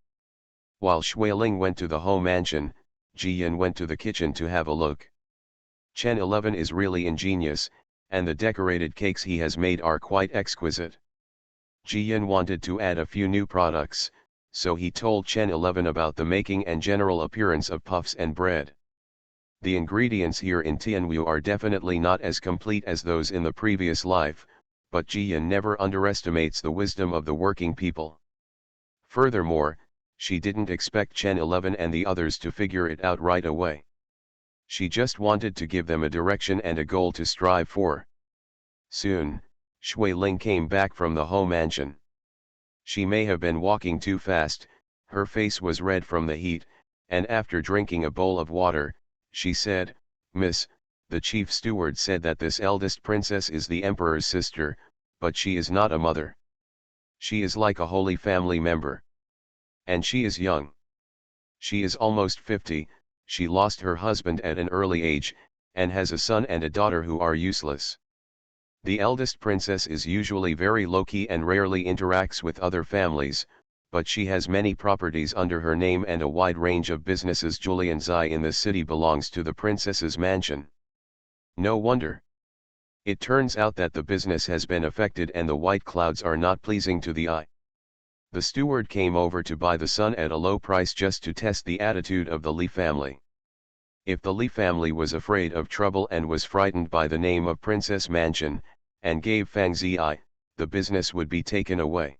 A: While Shuiling went to the home mansion, Jian went to the kitchen to have a look. Chen 11 is really ingenious, and the decorated cakes he has made are quite exquisite. Jian wanted to add a few new products, so he told Chen 11 about the making and general appearance of puffs and bread. The ingredients here in Tianwu are definitely not as complete as those in the previous life, but Jian never underestimates the wisdom of the working people. Furthermore, she didn't expect Chen 11 and the others to figure it out right away. She just wanted to give them a direction and a goal to strive for. Soon, Shuiling came back from the home mansion. She may have been walking too fast, her face was red from the heat, and after drinking a bowl of water, she said, "Miss, the chief steward said that this eldest princess is the emperor's sister, but she is not a mother. She is like a holy family member. And she is young. She is almost 50, she lost her husband at an early age, and has a son and a daughter who are useless. The eldest princess is usually very low-key and rarely interacts with other families, but she has many properties under her name and a wide range of businesses. Julian Zai in the city belongs to the princess's mansion. No wonder. It turns out that the business has been affected and the white clouds are not pleasing to the eye. The steward came over to buy the son at a low price just to test the attitude of the Li family. If the Li family was afraid of trouble and was frightened by the name of Princess Mansion, and gave Fang Zi, the business would be taken away.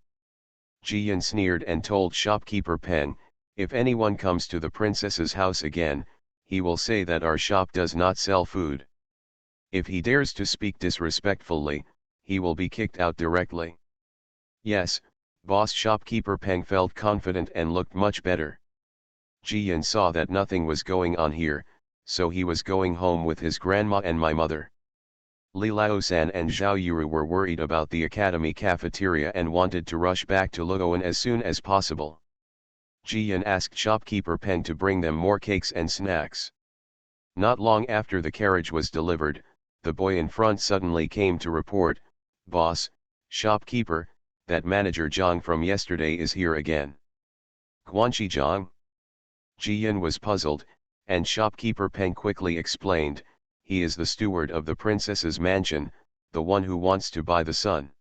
A: Jian sneered and told shopkeeper Peng, "If anyone comes to the princess's house again, he will say that our shop does not sell food. If he dares to speak disrespectfully, he will be kicked out directly." Yes, boss. Shopkeeper Peng felt confident and looked much better. Jiyan saw that nothing was going on here, so he was going home with his grandma and my mother. Li Laosan and Zhao Yuru were worried about the academy cafeteria and wanted to rush back to Luoan as soon as possible. Jiyan asked shopkeeper Peng to bring them more cakes and snacks. Not long after the carriage was delivered, the boy in front suddenly came to report, "Boss, shopkeeper, that manager Zhang from yesterday is here again." "Guanxi Zhang?" Jiyan was puzzled, and shopkeeper Peng quickly explained, "He is the steward of the princess's mansion, the one who wants to buy the son."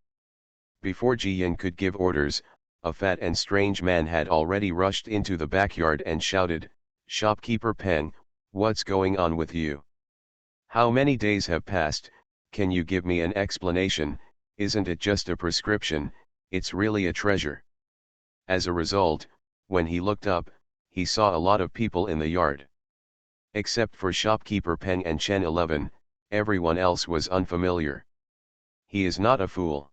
A: Before Jiyan could give orders, a fat and strange man had already rushed into the backyard and shouted, "Shopkeeper Peng, what's going on with you? How many days have passed? Can you give me an explanation? Isn't it just a prescription, it's really a treasure." As a result, when he looked up, he saw a lot of people in the yard. Except for shopkeeper Peng and Chen 11, everyone else was unfamiliar. He is not a fool.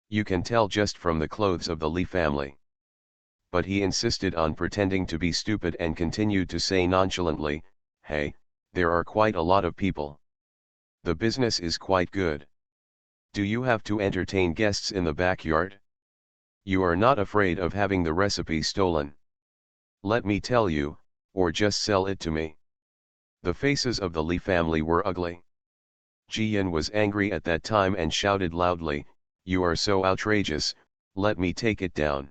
A: You can tell just from the clothes of the Li family. But he insisted on pretending to be stupid and continued to say nonchalantly, "Hey, there are quite a lot of people. The business is quite good. Do you have to entertain guests in the backyard? You are not afraid of having the recipe stolen? Let me tell you, or just sell it to me." The faces of the Li family were ugly. Jiyan was angry at that time and shouted loudly, "You are so outrageous, let me take it down."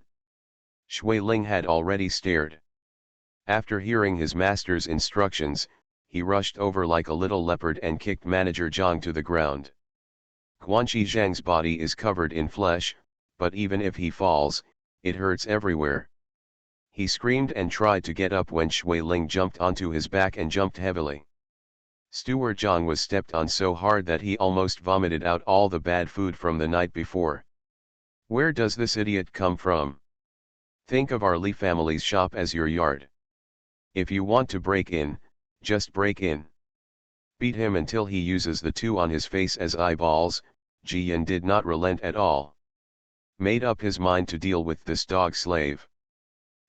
A: Shui Ling had already stared. After hearing his master's instructions, he rushed over like a little leopard and kicked manager Zhang to the ground. Guanxi Zhang's body is covered in flesh, but even if he falls, it hurts everywhere. He screamed and tried to get up when Shui Ling jumped onto his back and jumped heavily. Steward Zhang was stepped on so hard that he almost vomited out all the bad food from the night before. Where does this idiot come from? Think of our Li family's shop as your yard. If you want to break in, just break in. Beat him until he uses the two on his face as eyeballs. Jiyan did not relent at all. Made up his mind to deal with this dog slave.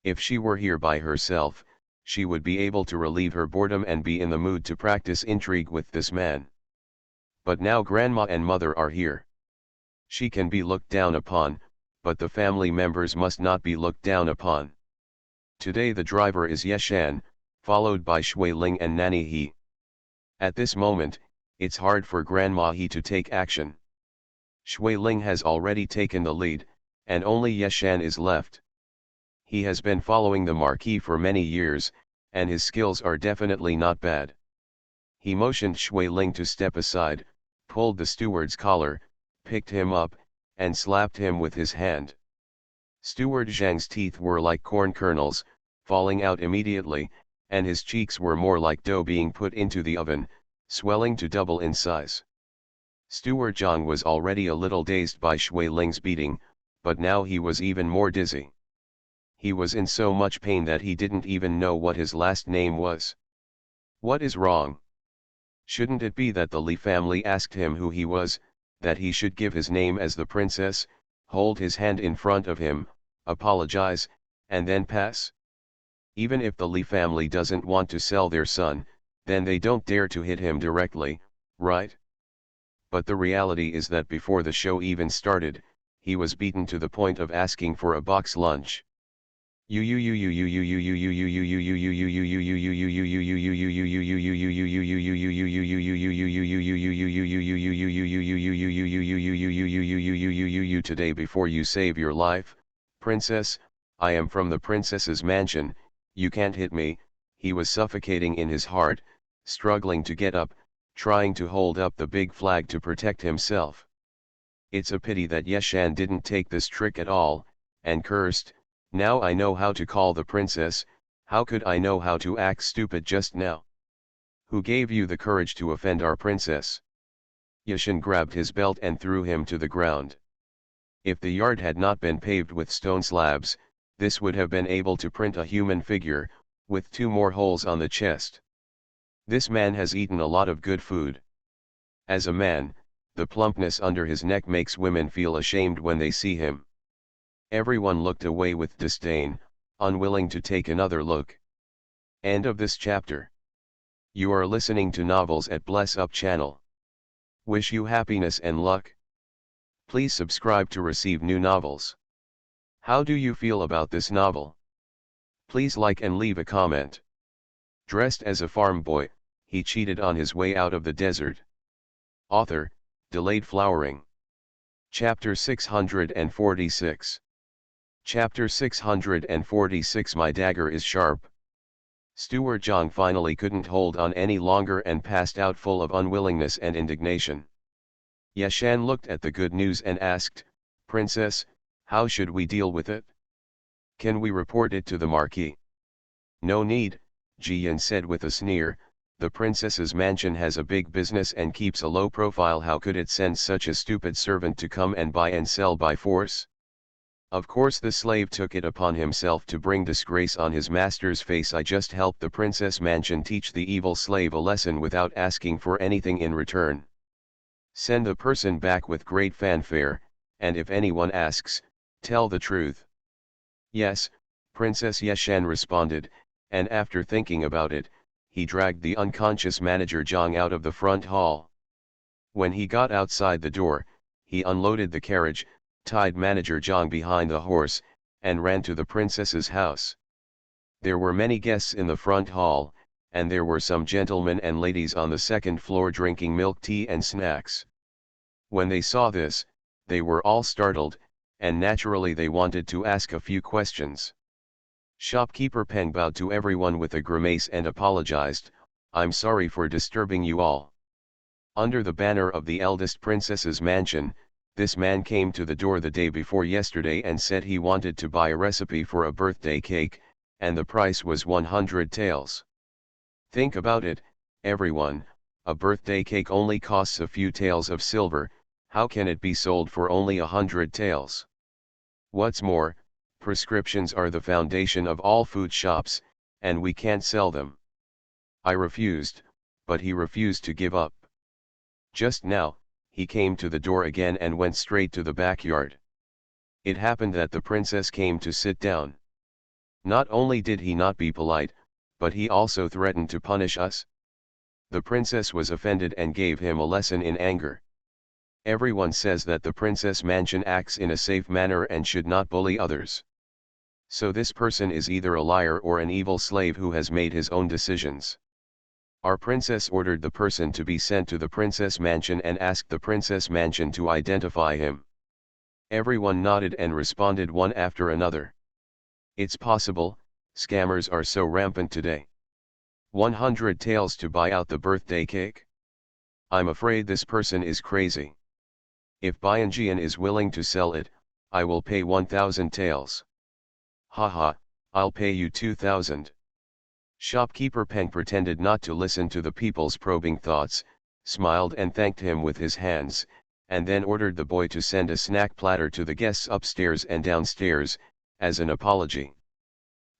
A: If she were here by herself, she would be able to relieve her boredom and be in the mood to practice intrigue with this man. But now grandma and mother are here. She can be looked down upon, but the family members must not be looked down upon. Today the driver is Yeshan, followed by Shui Ling and Nanny He. At this moment, it's hard for Grandma He to take action. Shui Ling has already taken the lead, and only Yeshan is left. He has been following the Marquis for many years, and his skills are definitely not bad. He motioned Shui Ling to step aside, pulled the steward's collar, picked him up, and slapped him with his hand. Steward Zhang's teeth were like corn kernels, falling out immediately, and his cheeks were more like dough being put into the oven, swelling to double in size. Steward Zhang was already a little dazed by Shui Ling's beating, but now he was even more dizzy. He was in so much pain that he didn't even know what his last name was. What is wrong? Shouldn't it be that the Li family asked him who he was, that he should give his name as the princess, hold his hand in front of him, apologize, and then pass? Even if the Li family doesn't want to sell their son, then they don't dare to hit him directly, right? But the reality is that before the show even started, he was beaten to the point of asking for a box lunch. Today before you save your life, princess, I am from the princess's mansion, you can't hit me. He was suffocating in his heart, struggling to get up, trying to hold up the big flag to protect himself. It's a pity that Yeshan didn't take this trick at all, and cursed, now I know how to call the princess, how could I know how to act stupid just now? Who gave you the courage to offend our princess? Yeshan grabbed his belt and threw him to the ground. If the yard had not been paved with stone slabs, this would have been able to print a human figure, with 2 more holes on the chest. This man has eaten a lot of good food. As a man, the plumpness under his neck makes women feel ashamed when they see him. Everyone looked away with disdain, unwilling to take another look. End of this chapter. You are listening to Novels at Bless Up channel. Wish you happiness and luck. Please subscribe to receive new novels. How do you feel about this novel? Please like and leave a comment. Dressed as a farm boy, he cheated on his way out of the desert. Author, Delayed Flowering. Chapter 646. Chapter 646. My dagger is sharp. Steward Zhang finally couldn't hold on any longer and passed out full of unwillingness and indignation. Yashan looked at the good news and asked, "Princess, how should we deal with it? Can we report it to the Marquis?" "No need," Jiyan said with a sneer, "the princess's mansion has a big business and keeps a low profile. How could it send such a stupid servant to come and buy and sell by force? Of course the slave took it upon himself to bring disgrace on his master's face. I just helped the princess mansion teach the evil slave a lesson without asking for anything in return. Send the person back with great fanfare, and if anyone asks, tell the truth." "Yes," Princess Yashan responded, and after thinking about it, he dragged the unconscious manager Zhang out of the front hall. When he got outside the door, he unloaded the carriage, tied manager Zhang behind the horse, and ran to the princess's house. There were many guests in the front hall, and there were some gentlemen and ladies on the second floor drinking milk tea and snacks. When they saw this, they were all startled, and naturally they wanted to ask a few questions. Shopkeeper Peng bowed to everyone with a grimace and apologized, "I'm sorry for disturbing you all. Under the banner of the eldest princess's mansion, this man came to the door the day before yesterday and said he wanted to buy a recipe for a birthday cake, and the price was 100 taels. Think about it, everyone, a birthday cake only costs a few taels of silver. How can it be sold for only 100 taels? What's more, prescriptions are the foundation of all food shops, and we can't sell them." I refused, but he refused to give up. Just now, he came to the door again and went straight to the backyard. It happened that the princess came to sit down. Not only did he not be polite, but he also threatened to punish us. The princess was offended and gave him a lesson in anger. Everyone says that the princess mansion acts in a safe manner and should not bully others. So this person is either a liar or an evil slave who has made his own decisions. Our princess ordered the person to be sent to the princess mansion and asked the princess mansion to identify him. Everyone nodded and responded one after another. It's possible, scammers are so rampant today. 100 taels to buy out the birthday cake? I'm afraid this person is crazy. If Bianjian is willing to sell it, I will pay 1,000 taels. Haha, I'll pay you 2,000. Shopkeeper Peng pretended not to listen to the people's probing thoughts, smiled and thanked him with his hands, and then ordered the boy to send a snack platter to the guests upstairs and downstairs, as an apology.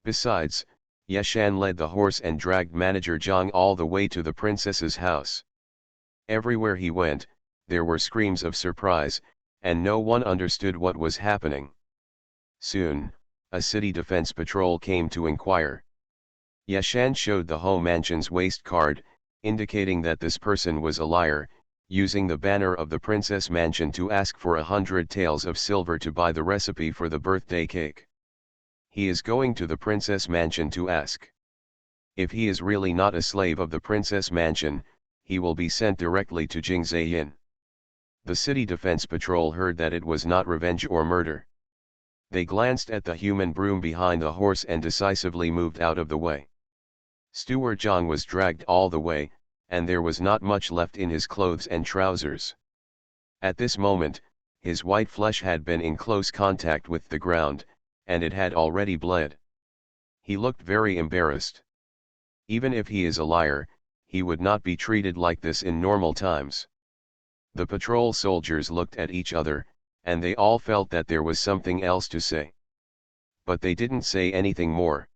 A: Besides, Yashan led the horse and dragged manager Zhang all the way to the princess's house. Everywhere he went, there were screams of surprise, and no one understood what was happening. Soon, a city defense patrol came to inquire. Yashan showed the home mansion's waste card, indicating that this person was a liar, using the banner of the princess mansion to ask for 100 taels of silver to buy the recipe for the birthday cake. He is going to the princess mansion to ask. If he is really not a slave of the princess mansion, he will be sent directly to Jingzayin. The city defense patrol heard that it was not revenge or murder. They glanced at the human broom behind the horse and decisively moved out of the way. Steward Zhang was dragged all the way, and there was not much left in his clothes and trousers. At this moment, his white flesh had been in close contact with the ground, and it had already bled. He looked very embarrassed. Even if he is a liar, he would not be treated like this in normal times. The patrol soldiers looked at each other, and they all felt that there was something else to say. But they didn't say anything more.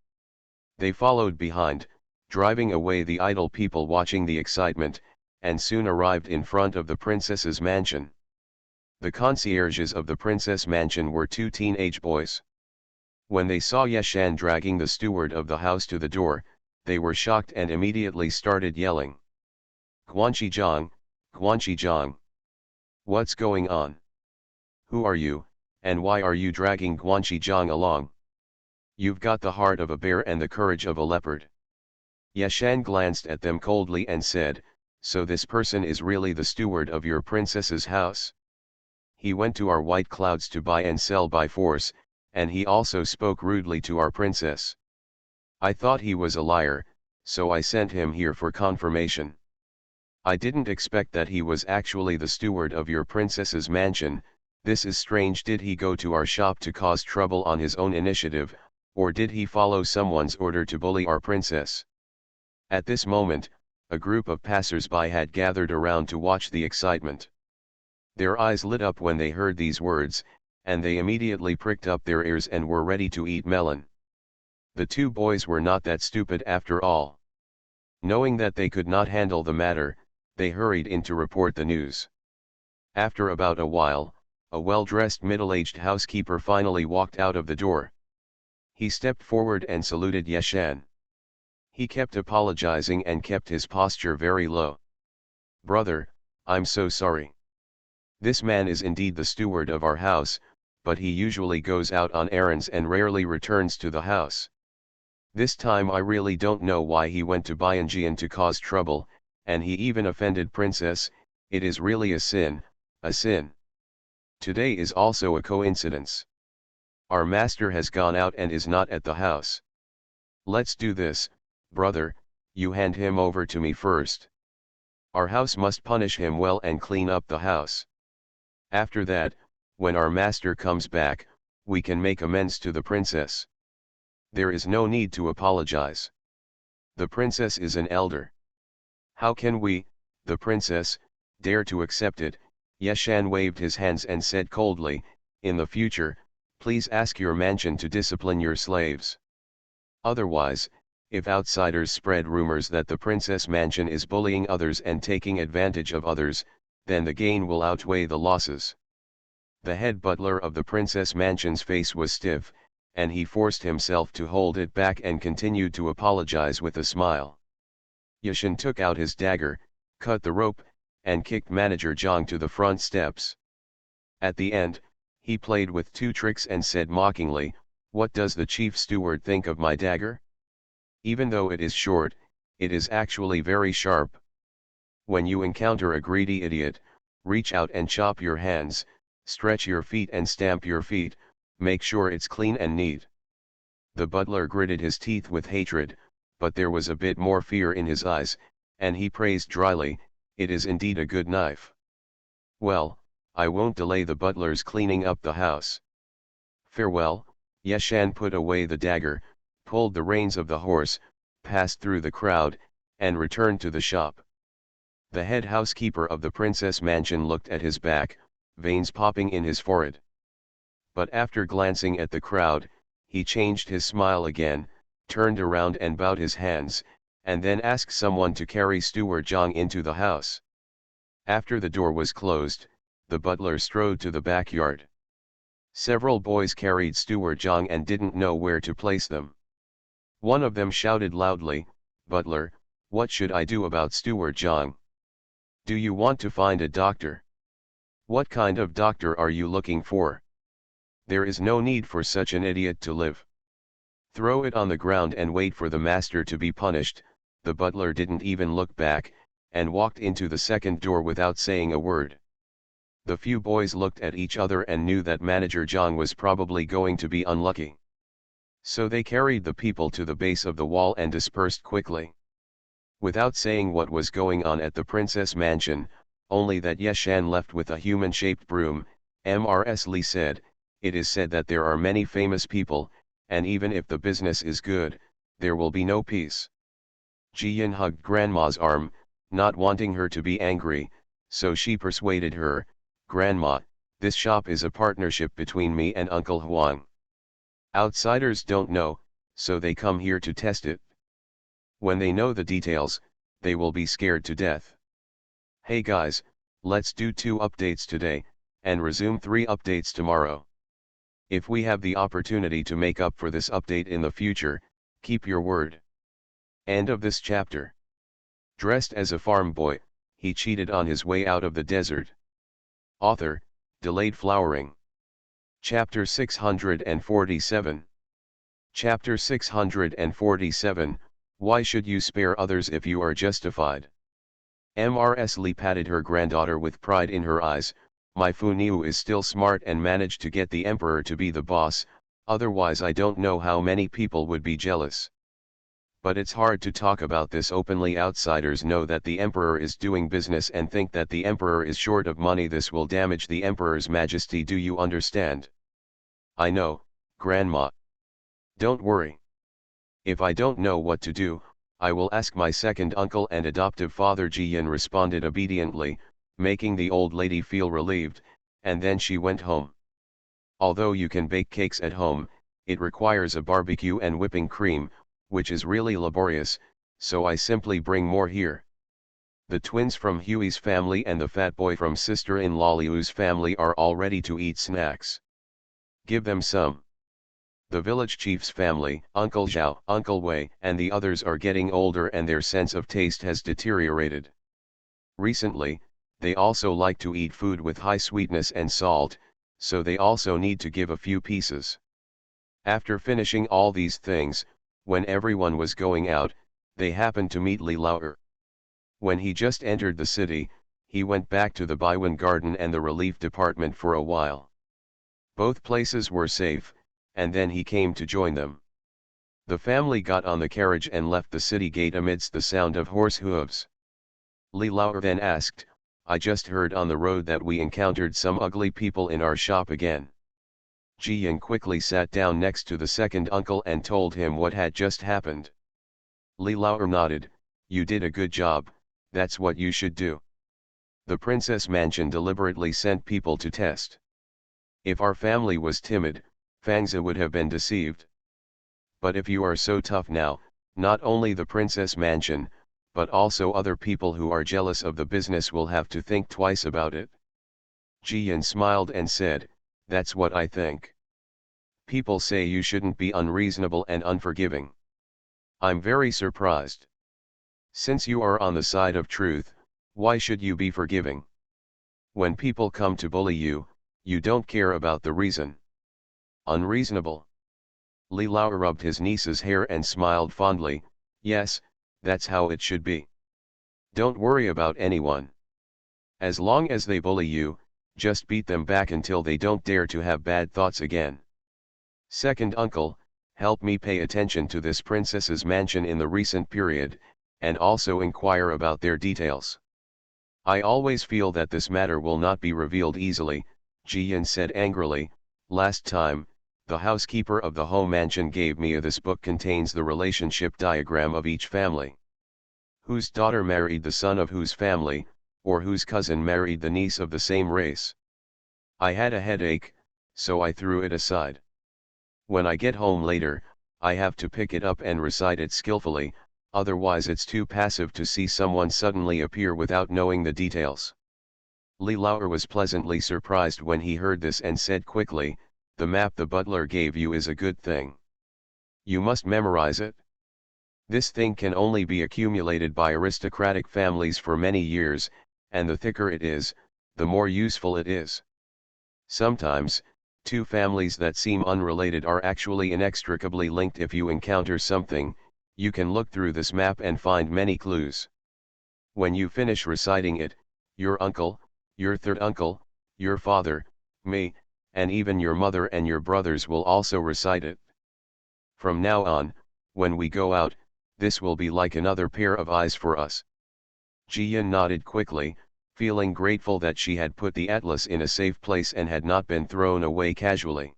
A: They followed behind, driving away the idle people watching the excitement, and soon arrived in front of the princess's mansion. The concierges of the princess mansion were two teenage boys. When they saw Yashan dragging the steward of the house to the door, they were shocked and immediately started yelling. Guanxizhang, Guanxizhang. What's going on? Who are you, and why are you dragging Guanxizhang along? You've got the heart of a bear and the courage of a leopard. Yashan glanced at them coldly and said, so this person is really the steward of your princess's house? He went to our white clouds to buy and sell by force, and he also spoke rudely to our princess. I thought he was a liar, so I sent him here for confirmation. I didn't expect that he was actually the steward of your princess's mansion. This is strange. Did he go to our shop to cause trouble on his own initiative, or did he follow someone's order to bully our princess? At this moment, a group of passers-by had gathered around to watch the excitement. Their eyes lit up when they heard these words, and they immediately pricked up their ears and were ready to eat melon. The two boys were not that stupid after all. Knowing that they could not handle the matter, they hurried in to report the news. After about a while, a well-dressed middle-aged housekeeper finally walked out of the door. He stepped forward and saluted Yashan. He kept apologizing and kept his posture very low. Brother, I'm so sorry. This man is indeed the steward of our house, but he usually goes out on errands and rarely returns to the house. This time I really don't know why he went to Bianjian to cause trouble, and he even offended Princess. It is really a sin, a sin. Today is also a coincidence. Our master has gone out and is not at the house. Let's do this, brother, you hand him over to me first. Our house must punish him well and clean up the house. After that, when our master comes back, we can make amends to the princess. There is no need to apologize. The princess is an elder. How can we, the princess, dare to accept it? Yashan waved his hands and said coldly, in the future, please ask your mansion to discipline your slaves. Otherwise, if outsiders spread rumors that the princess mansion is bullying others and taking advantage of others, then the gain will outweigh the losses. The head butler of the princess mansion's face was stiff, and he forced himself to hold it back and continued to apologize with a smile. Yashan took out his dagger, cut the rope, and kicked Manager Zhang to the front steps. At the end, he played with two tricks and said mockingly, what does the chief steward think of my dagger? Even though it is short, it is actually very sharp. When you encounter a greedy idiot, reach out and chop your hands, stretch your feet and stamp your feet, make sure it's clean and neat. The butler gritted his teeth with hatred, but there was a bit more fear in his eyes, and he praised dryly, it is indeed a good knife. Well, I won't delay the butler's cleaning up the house. Farewell. Yashan put away the dagger, pulled the reins of the horse, passed through the crowd, and returned to the shop. The head housekeeper of the princess mansion looked at his back, veins popping in his forehead. But after glancing at the crowd, he changed his smile again, turned around and bowed his hands, and then asked someone to carry Steward Zhang into the house. After the door was closed, the butler strode to the backyard. Several boys carried Steward Zhang and didn't know where to place them. One of them shouted loudly, Butler, what should I do about Steward Zhang? Do you want to find a doctor? What kind of doctor are you looking for? There is no need for such an idiot to live. Throw it on the ground and wait for the master to be punished. The butler didn't even look back, and walked into the second door without saying a word. The few boys looked at each other and knew that Manager Zhang was probably going to be unlucky. So they carried the people to the base of the wall and dispersed quickly. Without saying what was going on at the princess mansion, only that Yashan left with a human-shaped broom. Mrs. Li said, it is said that there are many famous people, and even if the business is good, there will be no peace. Jiyan hugged Grandma's arm, not wanting her to be angry, so she persuaded her, Grandma, this shop is a partnership between me and Uncle Huang. Outsiders don't know, so they come here to test it. When they know the details, they will be scared to death. Hey guys, let's do 2 updates today, and resume 3 updates tomorrow. If we have the opportunity to make up for this update in the future, keep your word. End of this chapter. Dressed as a farm boy, he cheated on his way out of the desert. Author, Delayed Flowering. Chapter 647. Chapter 647, Why should you spare others if you are justified? Mrs. Lee patted her granddaughter with pride in her eyes. My Funiu is still smart and managed to get the emperor to be the boss, otherwise I don't know how many people would be jealous. But it's hard to talk about this openly. Outsiders know that the emperor is doing business and think that the emperor is short of money. This will damage the emperor's majesty. Do you understand? I know, Grandma. Don't worry. If I don't know what to do, I will ask my second uncle and adoptive father. Jiyan responded obediently, making the old lady feel relieved, and then she went home. Although you can bake cakes at home, it requires a barbecue and whipping cream, which is really laborious, so I simply bring more here. The twins from Huey's family and the fat boy from sister-in-law Liu's family are all ready to eat snacks. Give them some. The village chief's family, Uncle Zhao, Uncle Wei, and the others are getting older and their sense of taste has deteriorated. Recently, they also like to eat food with high sweetness and salt, so they also need to give a few pieces. After finishing all these things, when everyone was going out, they happened to meet Li Laoer. When he just entered the city, he went back to the Baiwan Garden and the relief department for a while. Both places were safe, and then he came to join them. The family got on the carriage and left the city gate amidst the sound of horse hooves. Li Laoer then asked, I just heard on the road that we encountered some ugly people in our shop again. Jiyan quickly sat down next to the second uncle and told him what had just happened. Li Laoer nodded, you did a good job, that's what you should do. The princess mansion deliberately sent people to test. If our family was timid, Fangza would have been deceived. But if you are so tough now, not only the princess mansion, but also other people who are jealous of the business will have to think twice about it. Jiyan smiled and said, that's what I think. People say you shouldn't be unreasonable and unforgiving. I'm very surprised. Since you are on the side of truth, why should you be forgiving? When people come to bully you, you don't care about the reason. Unreasonable. Li Laoer rubbed his niece's hair and smiled fondly, yes, that's how it should be. Don't worry about anyone. As long as they bully you, just beat them back until they don't dare to have bad thoughts again. Second uncle, help me pay attention to this princess's mansion in the recent period, and also inquire about their details. I always feel that this matter will not be revealed easily, Jiyan said angrily. Last time, the housekeeper of the home mansion gave me this book contains the relationship diagram of each family. Whose daughter married the son of whose family, or whose cousin married the niece of the same race. I had a headache, so I threw it aside. When I get home later, I have to pick it up and recite it skillfully, otherwise it's too passive to see someone suddenly appear without knowing the details. Li Laoer was pleasantly surprised when he heard this and said quickly, the map the butler gave you is a good thing. You must memorize it. This thing can only be accumulated by aristocratic families for many years, and the thicker it is, the more useful it is. Sometimes, two families that seem unrelated are actually inextricably linked. If you encounter something, you can look through this map and find many clues. When you finish reciting it, your uncle, your third uncle, your father, me, and even your mother and your brothers will also recite it. From now on, when we go out, this will be like another pair of eyes for us. Jiyan nodded quickly, feeling grateful that she had put the atlas in a safe place and had not been thrown away casually.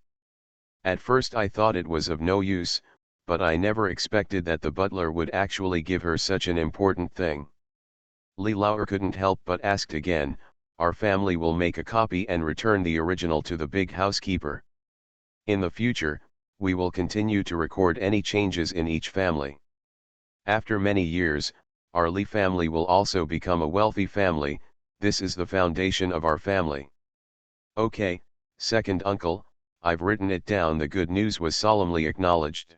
A: At first I thought it was of no use, but I never expected that the butler would actually give her such an important thing. Li Laoer couldn't help but asked again, our family will make a copy and return the original to the big housekeeper. In the future, we will continue to record any changes in each family. After many years, our Li family will also become a wealthy family. This is the foundation of our family. Okay, second uncle, I've written it down. The good news was solemnly acknowledged.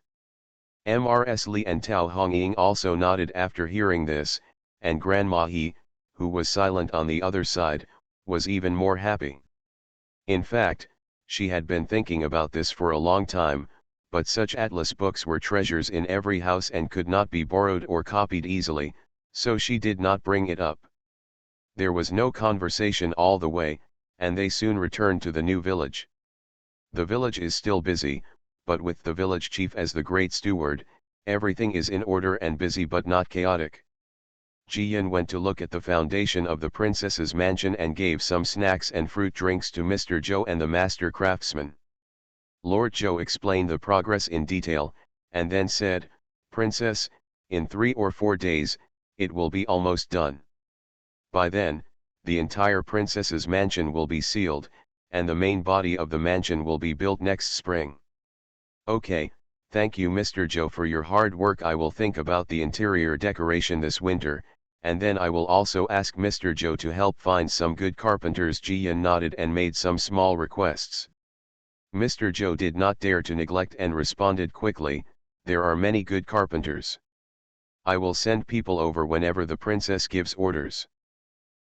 A: Mrs. Li and Tao Hongying also nodded after hearing this, and Grandma He, who was silent on the other side, was even more happy. In fact, she had been thinking about this for a long time, but such atlas books were treasures in every house and could not be borrowed or copied easily, so she did not bring it up. There was no conversation all the way, and they soon returned to the new village. The village is still busy, but with the village chief as the great steward, everything is in order and busy but not chaotic. Ji Yin went to look at the foundation of the princess's mansion and gave some snacks and fruit drinks to Mr. Zhou and the master craftsman. Lord Zhou explained the progress in detail, and then said, "Princess, in 3 or 4 days, it will be almost done. By then, the entire princess's mansion will be sealed, and the main body of the mansion will be built next spring." "Okay, thank you Mr. Zhou for your hard work. I will think about the interior decoration this winter, and then I will also ask Mr. Zhou to help find some good carpenters." Ji Yin nodded and made some small requests. Mr. Zhou did not dare to neglect and responded quickly, "There are many good carpenters. I will send people over whenever the princess gives orders.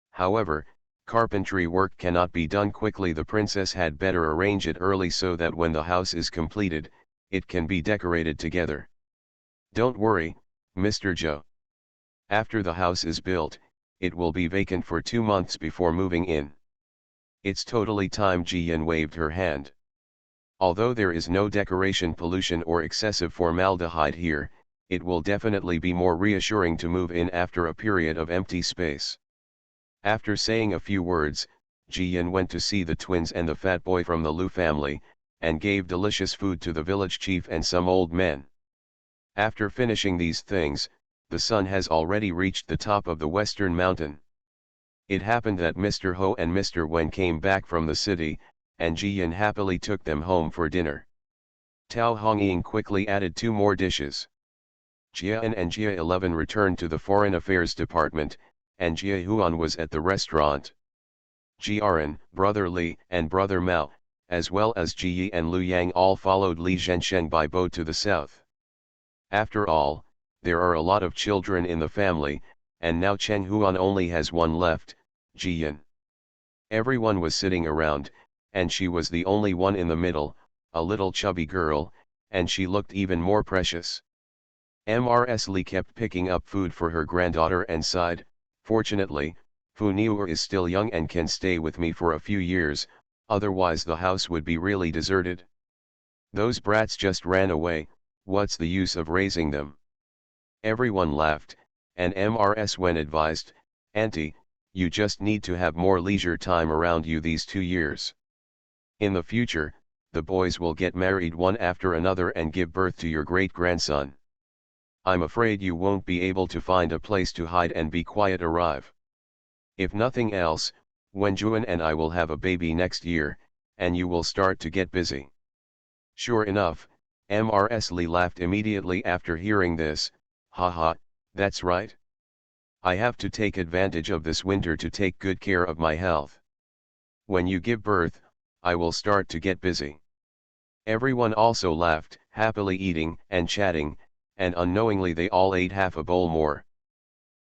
A: However, carpentry work cannot be done quickly. The princess had better arrange it early so that when the house is completed, it can be decorated together." "Don't worry, Mr. Zhou. After the house is built, it will be vacant for 2 months before moving in. It's totally time." Ji Yin waved her hand. "Although there is no decoration pollution or excessive formaldehyde here, it will definitely be more reassuring to move in after a period of empty space." After saying a few words, Ji Yin went to see the twins and the fat boy from the Lu family, and gave delicious food to the village chief and some old men. After finishing these things, the sun has already reached the top of the western mountain. It happened that Mr. Ho and Mr. Wen came back from the city, and Ji Yin happily took them home for dinner. Tao Hongying quickly added 2 more dishes. Jian and Jia 11 returned to the Foreign Affairs Department, and Jia Huan was at the restaurant. Jiaran, Brother Li, and Brother Mao, as well as Ji Yi and Lu Yang all followed Li Zhensheng by boat to the south. After all, there are a lot of children in the family, and now Cheng Huan only has one left, Ji Yin. Everyone was sitting around, and she was the only one in the middle, a little chubby girl, and she looked even more precious. Mrs. Li kept picking up food for her granddaughter and sighed, "Fortunately, Fu Niu is still young and can stay with me for a few years, otherwise the house would be really deserted. Those brats just ran away, what's the use of raising them?" Everyone laughed, and Mrs. Wen advised, "Auntie, you just need to have more leisure time around you these 2 years. In the future, the boys will get married one after another and give birth to your great-grandson. I'm afraid you won't be able to find a place to hide and be quiet arrive. If nothing else, Wenjuan and I will have a baby next year, and you will start to get busy." Sure enough, Mrs. Li laughed immediately after hearing this, "Haha, that's right. I have to take advantage of this winter to take good care of my health. When you give birth, I will start to get busy." Everyone also laughed, happily eating and chatting, and unknowingly they all ate half a bowl more.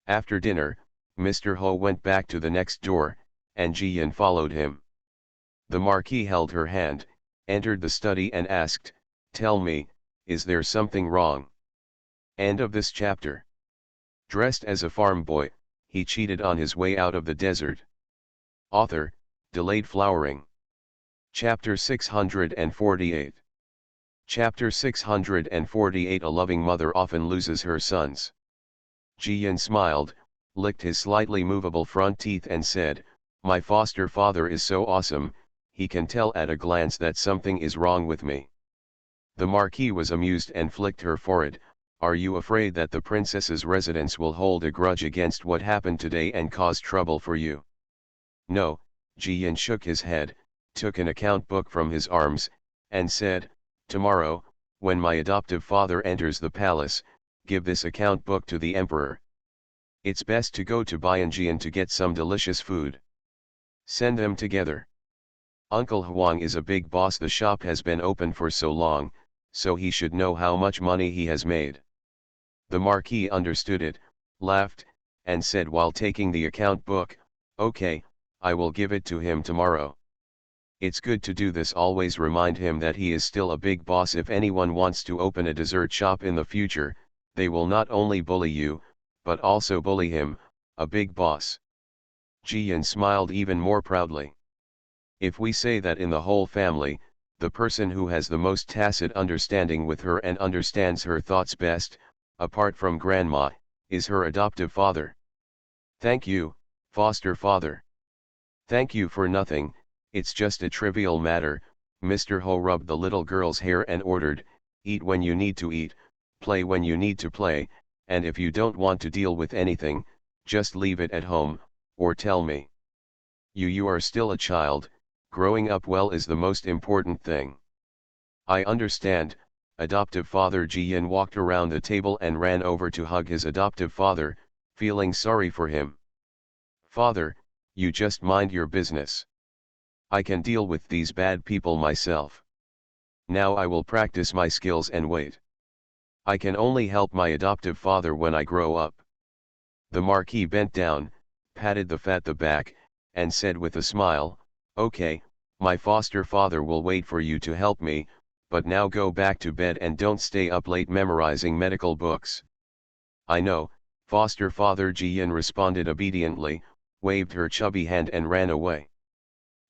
A: After dinner, Mr. Ho went back to the next door, and Ji Yin followed him. The Marquis held her hand, entered the study and asked, "Tell me, is there something wrong?" End of this chapter. Dressed as a farm boy, he cheated on his way out of the desert. Author, Delayed Flowering. Chapter 648. Chapter 648. A loving mother often loses her sons. Ji Yin smiled, licked his slightly movable front teeth and said, "My foster father is so awesome, he can tell at a glance that something is wrong with me." The Marquis was amused and flicked her forehead. "Are you afraid that the princess's residence will hold a grudge against what happened today and cause trouble for you?" "No," Ji Yin shook his head, took an account book from his arms, and said, "Tomorrow, when my adoptive father enters the palace, give this account book to the emperor. It's best to go to Bianjian to get some delicious food. Send them together. Uncle Huang is a big boss. The shop has been open for so long, so he should know how much money he has made. The Marquis understood it, laughed, and said while taking the account book, "Okay, I will give it to him tomorrow." It's good to do this. Always remind him that he is still a big boss. If anyone wants to open a dessert shop in the future, they will not only bully you, but also bully him, a big boss. Jian smiled even more proudly. If we say that in the whole family, the person who has the most tacit understanding with her and understands her thoughts best, apart from grandma, is her adoptive father. Thank you, foster father. Thank you for nothing, it's just a trivial matter. Mr. Ho rubbed the little girl's hair and ordered, "Eat when you need to eat, play when you need to play, and if you don't want to deal with anything, just leave it at home, or tell me. You are still a child, growing up well is the most important thing." "I understand." Adoptive father Jian walked around the table and ran over to hug his adoptive father, feeling sorry for him. "Father, you just mind your business. I can deal with these bad people myself. Now I will practice my skills and wait. I can only help my adoptive father when I grow up." The Marquis bent down, patted the fat the back, and said with a smile, "Okay, my foster father will wait for you to help me, but now go back to bed and don't stay up late memorizing medical books." "I know, foster father," Jian responded obediently, waved her chubby hand and ran away.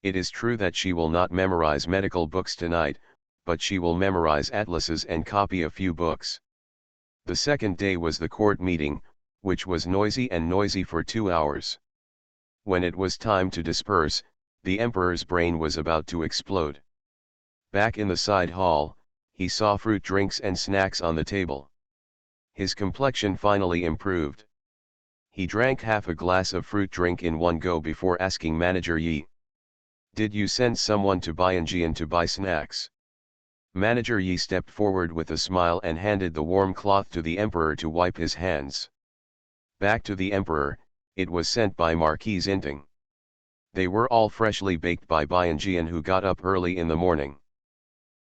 A: It is true that she will not memorize medical books tonight, but she will memorize atlases and copy a few books. The second day was the court meeting, which was noisy for 2 hours. When it was time to disperse, the emperor's brain was about to explode. Back in the side hall, he saw fruit drinks and snacks on the table. His complexion finally improved. He drank half a glass of fruit drink in one go before asking Manager Yi, "Did you send someone to Jian to buy snacks?" Manager Yi stepped forward with a smile and handed the warm cloth to the emperor to wipe his hands. Back to the emperor, it was sent by Marquis Inting. They were all freshly baked by Jian, who got up early in the morning.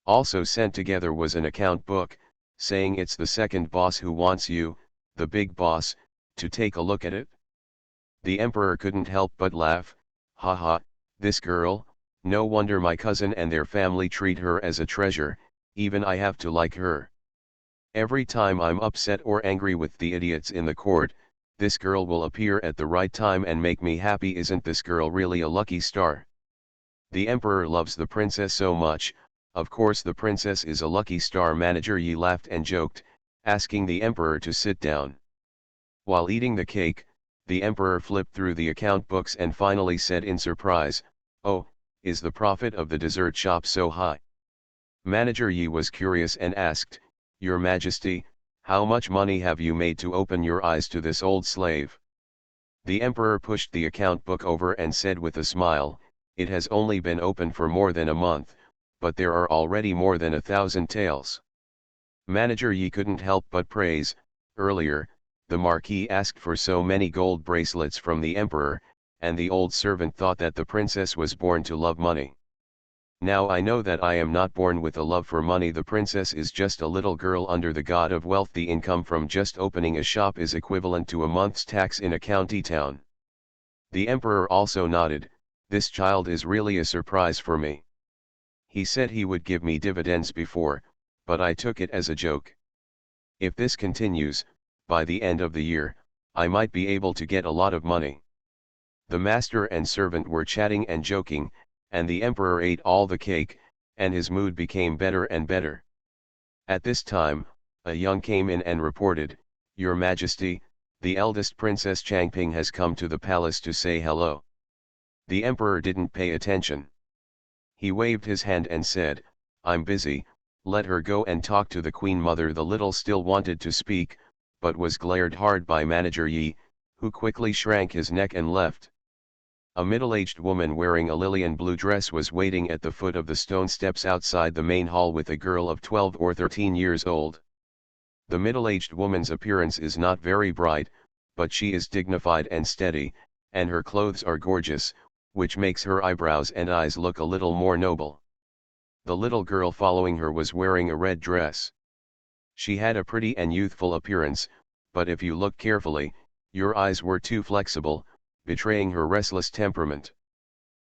A: Also sent together was an account book, saying it's the second boss who wants you, the big boss, to take a look at it. The emperor couldn't help but laugh. "Haha, this girl, no wonder my cousin and their family treat her as a treasure, even I have to like her. Every time I'm upset or angry with the idiots in the court, this girl will appear at the right time and make me happy. Isn't this girl really a lucky star?" The emperor loves the princess so much, of course the princess is a lucky star. Manager Yi laughed and joked, asking the emperor to sit down. While eating the cake, the emperor flipped through the account books and finally said in surprise, "Oh, is the profit of the dessert shop so high?" Manager Yi was curious and asked, "Your Majesty, how much money have you made to open your eyes to this old slave?" The emperor pushed the account book over and said with a smile, "It has only been open for more than a month, but there are already more than 1,000 taels." Manager Yi couldn't help but praise. Earlier, the Marquis asked for so many gold bracelets from the emperor, and the old servant thought that the princess was born to love money. Now I know that I am not born with a love for money. The princess is just a little girl under the god of wealth. The income from just opening a shop is equivalent to a month's tax in a county town. The emperor also nodded. "This child is really a surprise for me. He said he would give me dividends before, but I took it as a joke. If this continues, by the end of the year, I might be able to get a lot of money." The master and servant were chatting and joking, and the emperor ate all the cake, and his mood became better and better. At this time, a young came in and reported, "Your Majesty, the eldest Princess Changping has come to the palace to say hello." The emperor didn't pay attention. He waved his hand and said, "I'm busy, let her go and talk to the Queen Mother." The little still wanted to speak, but was glared hard by Manager Yi, who quickly shrank his neck and left. A middle-aged woman wearing a lily blue dress was waiting at the foot of the stone steps outside the main hall with a girl of 12 or 13 years old. The middle-aged woman's appearance is not very bright, but she is dignified and steady, and her clothes are gorgeous, which makes her eyebrows and eyes look a little more noble. The little girl following her was wearing a red dress. She had a pretty and youthful appearance, but if you look carefully, your eyes were too flexible, betraying her restless temperament.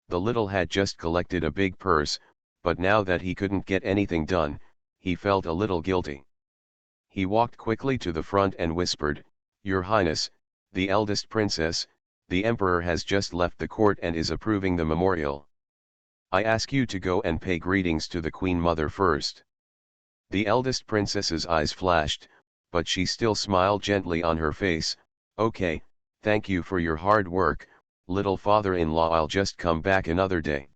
A: The little had just collected a big purse, but now that he couldn't get anything done, he felt a little guilty. He walked quickly to the front and whispered, "Your Highness, the eldest princess, the Emperor has just left the court and is approving the memorial. I ask you to go and pay greetings to the Queen Mother first." The eldest princess's eyes flashed, but she still smiled gently on her face. "Okay, thank you for your hard work, little father-in-law. I'll just come back another day."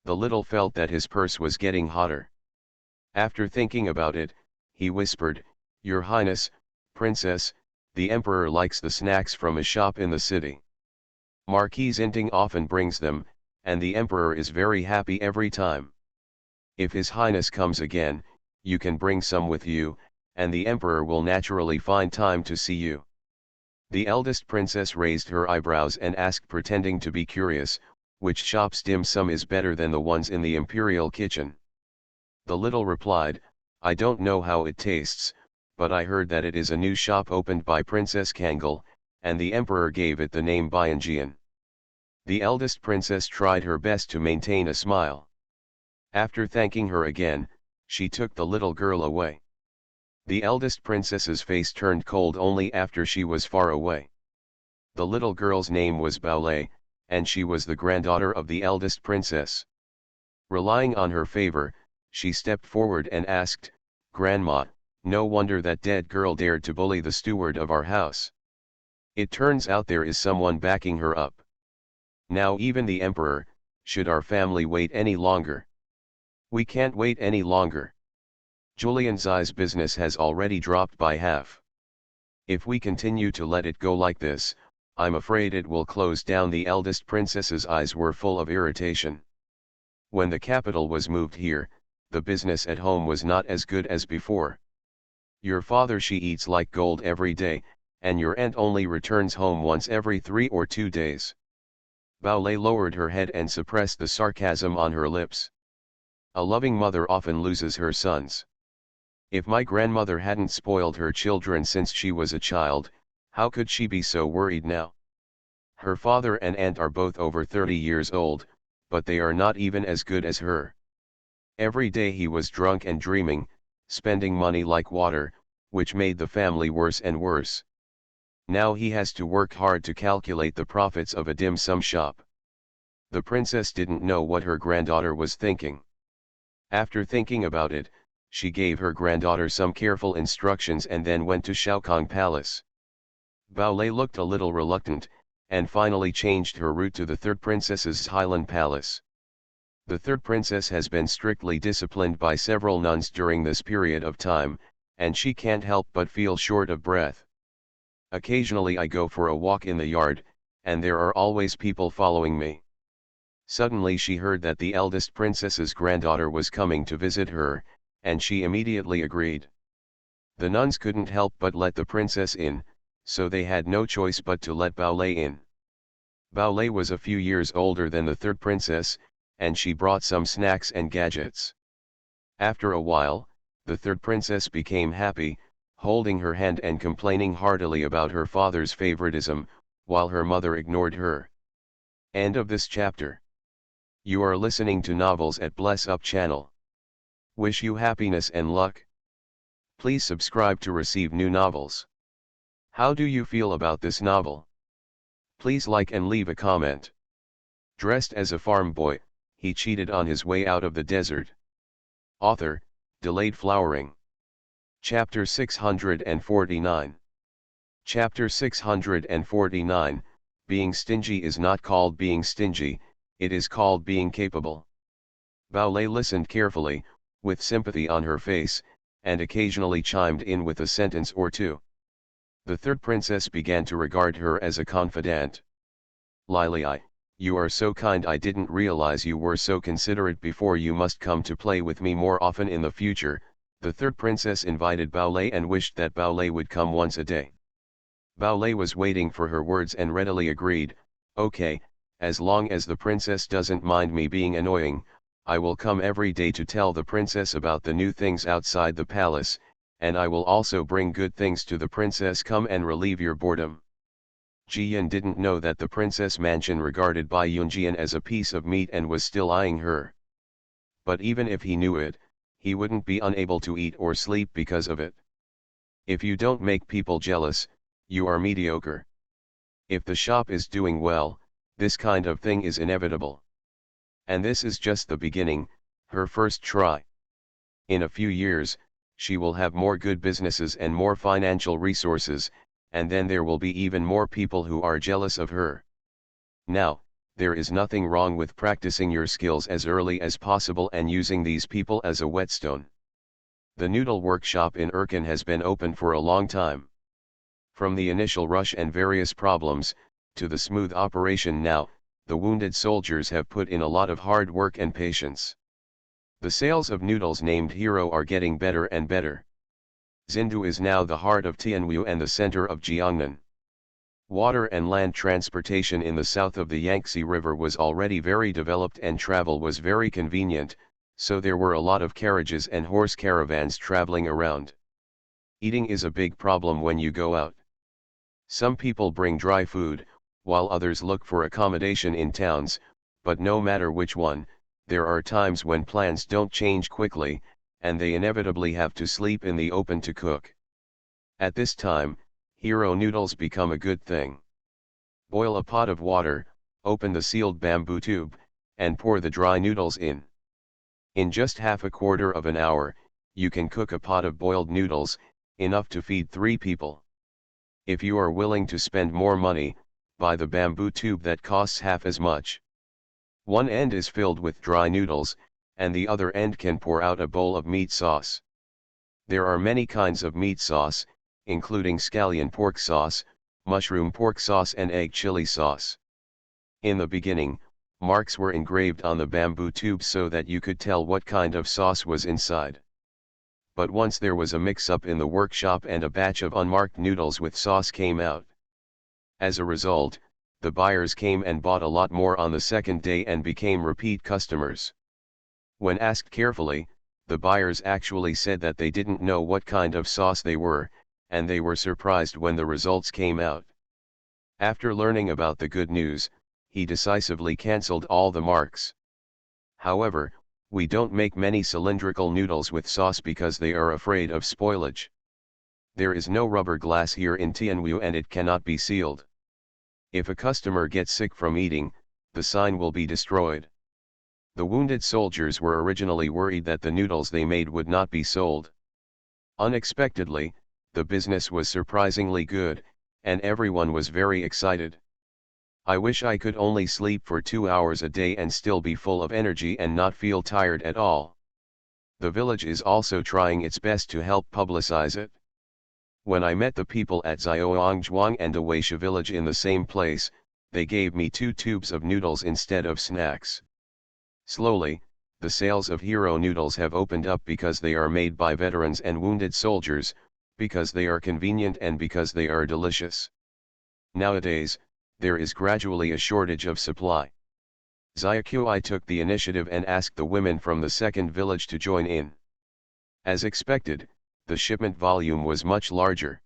A: The little felt that his purse was getting hotter. After thinking about it, he whispered, "Your Highness, Princess, the Emperor likes the snacks from a shop in the city. Marquis Inting often brings them, and the Emperor is very happy every time. If His Highness comes again, you can bring some with you, and the Emperor will naturally find time to see you." The eldest princess raised her eyebrows and asked, pretending to be curious, "Which shop's dim sum is better than the ones in the imperial kitchen?" The little replied, "I don't know how it tastes, but I heard that it is a new shop opened by Princess Kangol, and the Emperor gave it the name Bianjian." The eldest princess tried her best to maintain a smile. After thanking her again, she took the little girl away. The eldest princess's face turned cold only after she was far away. The little girl's name was Baolei, and she was the granddaughter of the eldest princess. Relying on her favor, she stepped forward and asked, "Grandma, no wonder that dead girl dared to bully the steward of our house. It turns out there is someone backing her up. Now even the Emperor, should our family wait any longer? We can't wait any longer. Julian Zai's business has already dropped by half. If we continue to let it go like this, I'm afraid it will close down." The eldest princess's eyes were full of irritation. When the capital was moved here, the business at home was not as good as before. Your father, she eats like gold every day, and your aunt only returns home once every 3 or 2 days. Baolei lowered her head and suppressed the sarcasm on her lips. A loving mother often loses her sons. If my grandmother hadn't spoiled her children since she was a child, how could she be so worried now? Her father and aunt are both over 30 years old, but they are not even as good as her. Every day he was drunk and dreaming, spending money like water, which made the family worse and worse. Now he has to work hard to calculate the profits of a dim sum shop." The princess didn't know what her granddaughter was thinking. After thinking about it, she gave her granddaughter some careful instructions and then went to Shaokong Palace. Baolei looked a little reluctant, and finally changed her route to the third princess's Highland Palace. The third princess has been strictly disciplined by several nuns during this period of time, and she can't help but feel short of breath. "Occasionally I go for a walk in the yard, and there are always people following me." Suddenly she heard that the eldest princess's granddaughter was coming to visit her, and she immediately agreed. The nuns couldn't help but let the princess in, so they had no choice but to let Baolei in. Baolei was a few years older than the third princess, and she brought some snacks and gadgets. After a while, the third princess became happy, holding her hand and complaining heartily about her father's favoritism, while her mother ignored her. End of this chapter. You are listening to Novels at Bless Up channel. Wish you happiness and luck. Please subscribe to receive new novels. How do you feel about this novel? Please like and leave a comment. Dressed as a farm boy, he cheated on his way out of the desert. Author, Delayed Flowering. Chapter 649. Chapter 649, Being stingy is not called being stingy, it is called being capable. Baolei listened carefully, with sympathy on her face, and occasionally chimed in with a sentence or two. The third princess began to regard her as a confidant. "Lili, you are so kind. I didn't realize you were so considerate before. You must come to play with me more often in the future." The third princess invited Baolei and wished that Baolei would come once a day. Baolei was waiting for her words and readily agreed, "Okay, as long as the princess doesn't mind me being annoying, I will come every day to tell the princess about the new things outside the palace, and I will also bring good things to the princess. Come and relieve your boredom. Jiyan didn't know that the princess mansion regarded Bai Yunjian as a piece of meat and was still eyeing her. But even if he knew it, he wouldn't be unable to eat or sleep because of it. If you don't make people jealous, you are mediocre. If the shop is doing well, this kind of thing is inevitable. And this is just the beginning, her first try. In a few years, she will have more good businesses and more financial resources, and then there will be even more people who are jealous of her. Now, there is nothing wrong with practicing your skills as early as possible and using these people as a whetstone. The noodle workshop in Erkin has been open for a long time. From the initial rush and various problems, to the smooth operation now, the wounded soldiers have put in a lot of hard work and patience. The sales of noodles named Hero are getting better and better. Xindu is now the heart of Tianwu and the center of Jiangnan. Water and land transportation in the south of the Yangtze River was already very developed and travel was very convenient, so there were a lot of carriages and horse caravans traveling around. Eating is a big problem when you go out. Some people bring dry food, while others look for accommodation in towns, but no matter which one, there are times when plans don't change quickly, and they inevitably have to sleep in the open to cook. At this time, Hero noodles become a good thing. Boil a pot of water, open the sealed bamboo tube, and pour the dry noodles in. In just half a quarter of an hour, you can cook a pot of boiled noodles, enough to feed 3 people. If you are willing to spend more money, buy the bamboo tube that costs half as much. One end is filled with dry noodles, and the other end can pour out a bowl of meat sauce. There are many kinds of meat sauce, including scallion pork sauce, mushroom pork sauce and egg chili sauce. In the beginning, marks were engraved on the bamboo tube so that you could tell what kind of sauce was inside. But once there was a mix-up in the workshop and a batch of unmarked noodles with sauce came out. As a result, the buyers came and bought a lot more on the second day and became repeat customers. When asked carefully, the buyers actually said that they didn't know what kind of sauce they were, and they were surprised when the results came out. After learning about the good news, he decisively cancelled all the marks. However, we don't make many cylindrical noodles with sauce because they are afraid of spoilage. There is no rubber glass here in Tianwu and it cannot be sealed. If a customer gets sick from eating, the sign will be destroyed. The wounded soldiers were originally worried that the noodles they made would not be sold. Unexpectedly, the business was surprisingly good, and everyone was very excited. I wish I could only sleep for 2 hours a day and still be full of energy and not feel tired at all. The village is also trying its best to help publicize it. When I met the people at Xiaoangzhuang and Awaisha village in the same place, they gave me 2 tubes of noodles instead of snacks. Slowly, the sales of Hero noodles have opened up because they are made by veterans and wounded soldiers, because they are convenient and because they are delicious. Nowadays, there is gradually a shortage of supply. Xiaoqi took the initiative and asked the women from the second village to join in. As expected, the shipment volume was much larger.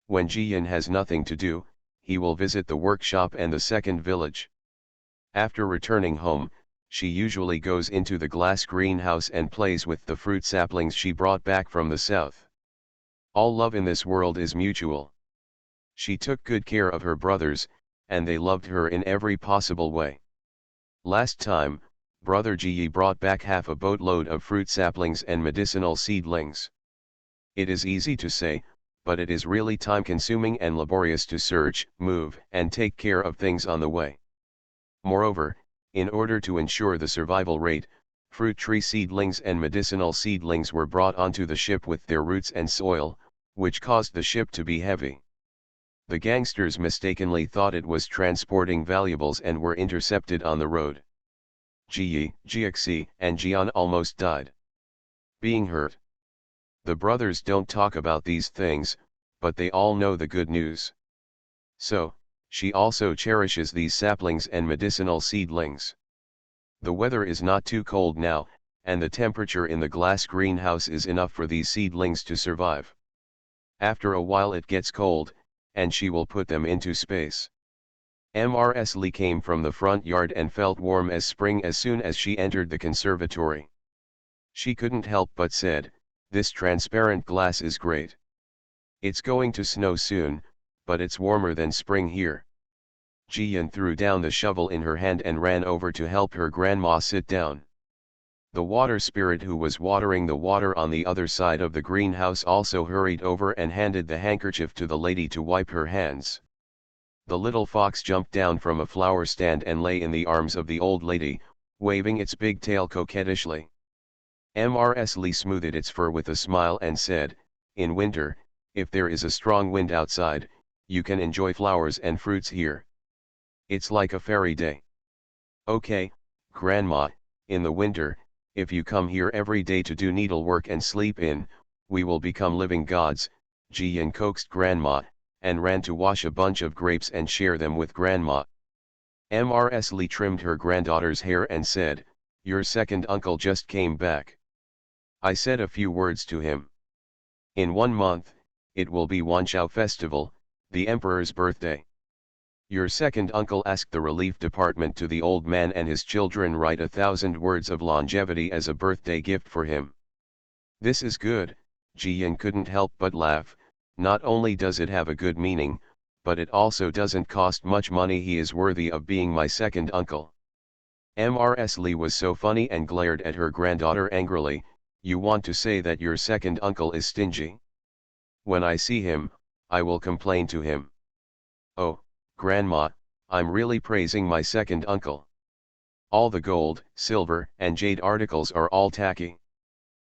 A: When Jiyan has nothing to do, he will visit the workshop and the second village. After returning home, she usually goes into the glass greenhouse and plays with the fruit saplings she brought back from the south. All love in this world is mutual. She took good care of her brothers, and they loved her in every possible way. Last time, Brother Ji brought back half a boatload of fruit saplings and medicinal seedlings. It is easy to say, but it is really time-consuming and laborious to search, move, and take care of things on the way. Moreover, in order to ensure the survival rate, fruit tree seedlings and medicinal seedlings were brought onto the ship with their roots and soil, which caused the ship to be heavy. The gangsters mistakenly thought it was transporting valuables and were intercepted on the road. Ji, Jiaxi, and Jian almost died. Being hurt. The brothers don't talk about these things, but they all know the good news. So, she also cherishes these saplings and medicinal seedlings. The weather is not too cold now, and the temperature in the glass greenhouse is enough for these seedlings to survive. After a while it gets cold, and she will put them into space. Mrs. Lee came from the front yard and felt warm as spring as soon as she entered the conservatory. She couldn't help but said, "This transparent glass is great. It's going to snow soon, but it's warmer than spring here." Jian threw down the shovel in her hand and ran over to help her grandma sit down. The water spirit who was watering the water on the other side of the greenhouse also hurried over and handed the handkerchief to the lady to wipe her hands. The little fox jumped down from a flower stand and lay in the arms of the old lady, waving its big tail coquettishly. Mrs. Lee smoothed its fur with a smile and said, "In winter, if there is a strong wind outside, you can enjoy flowers and fruits here. It's like a fairy day." "Okay, Grandma, in the winter, if you come here every day to do needlework and sleep in, we will become living gods," Jian coaxed Grandma, and ran to wash a bunch of grapes and share them with Grandma. Mrs. Lee trimmed her granddaughter's hair and said, "Your second uncle just came back. I said a few words to him. In 1 month, it will be Wanchao Festival, the emperor's birthday. Your second uncle asked the relief department to the old man and his children write 1,000 words of longevity as a birthday gift for him." "This is good," Jian couldn't help but laugh. "Not only does it have a good meaning, but it also doesn't cost much money. He is worthy of being my second uncle." Mrs. Lee was so funny and glared at her granddaughter angrily. "You want to say that your second uncle is stingy? When I see him, I will complain to him." "Oh, Grandma, I'm really praising my second uncle. All the gold, silver, and jade articles are all tacky.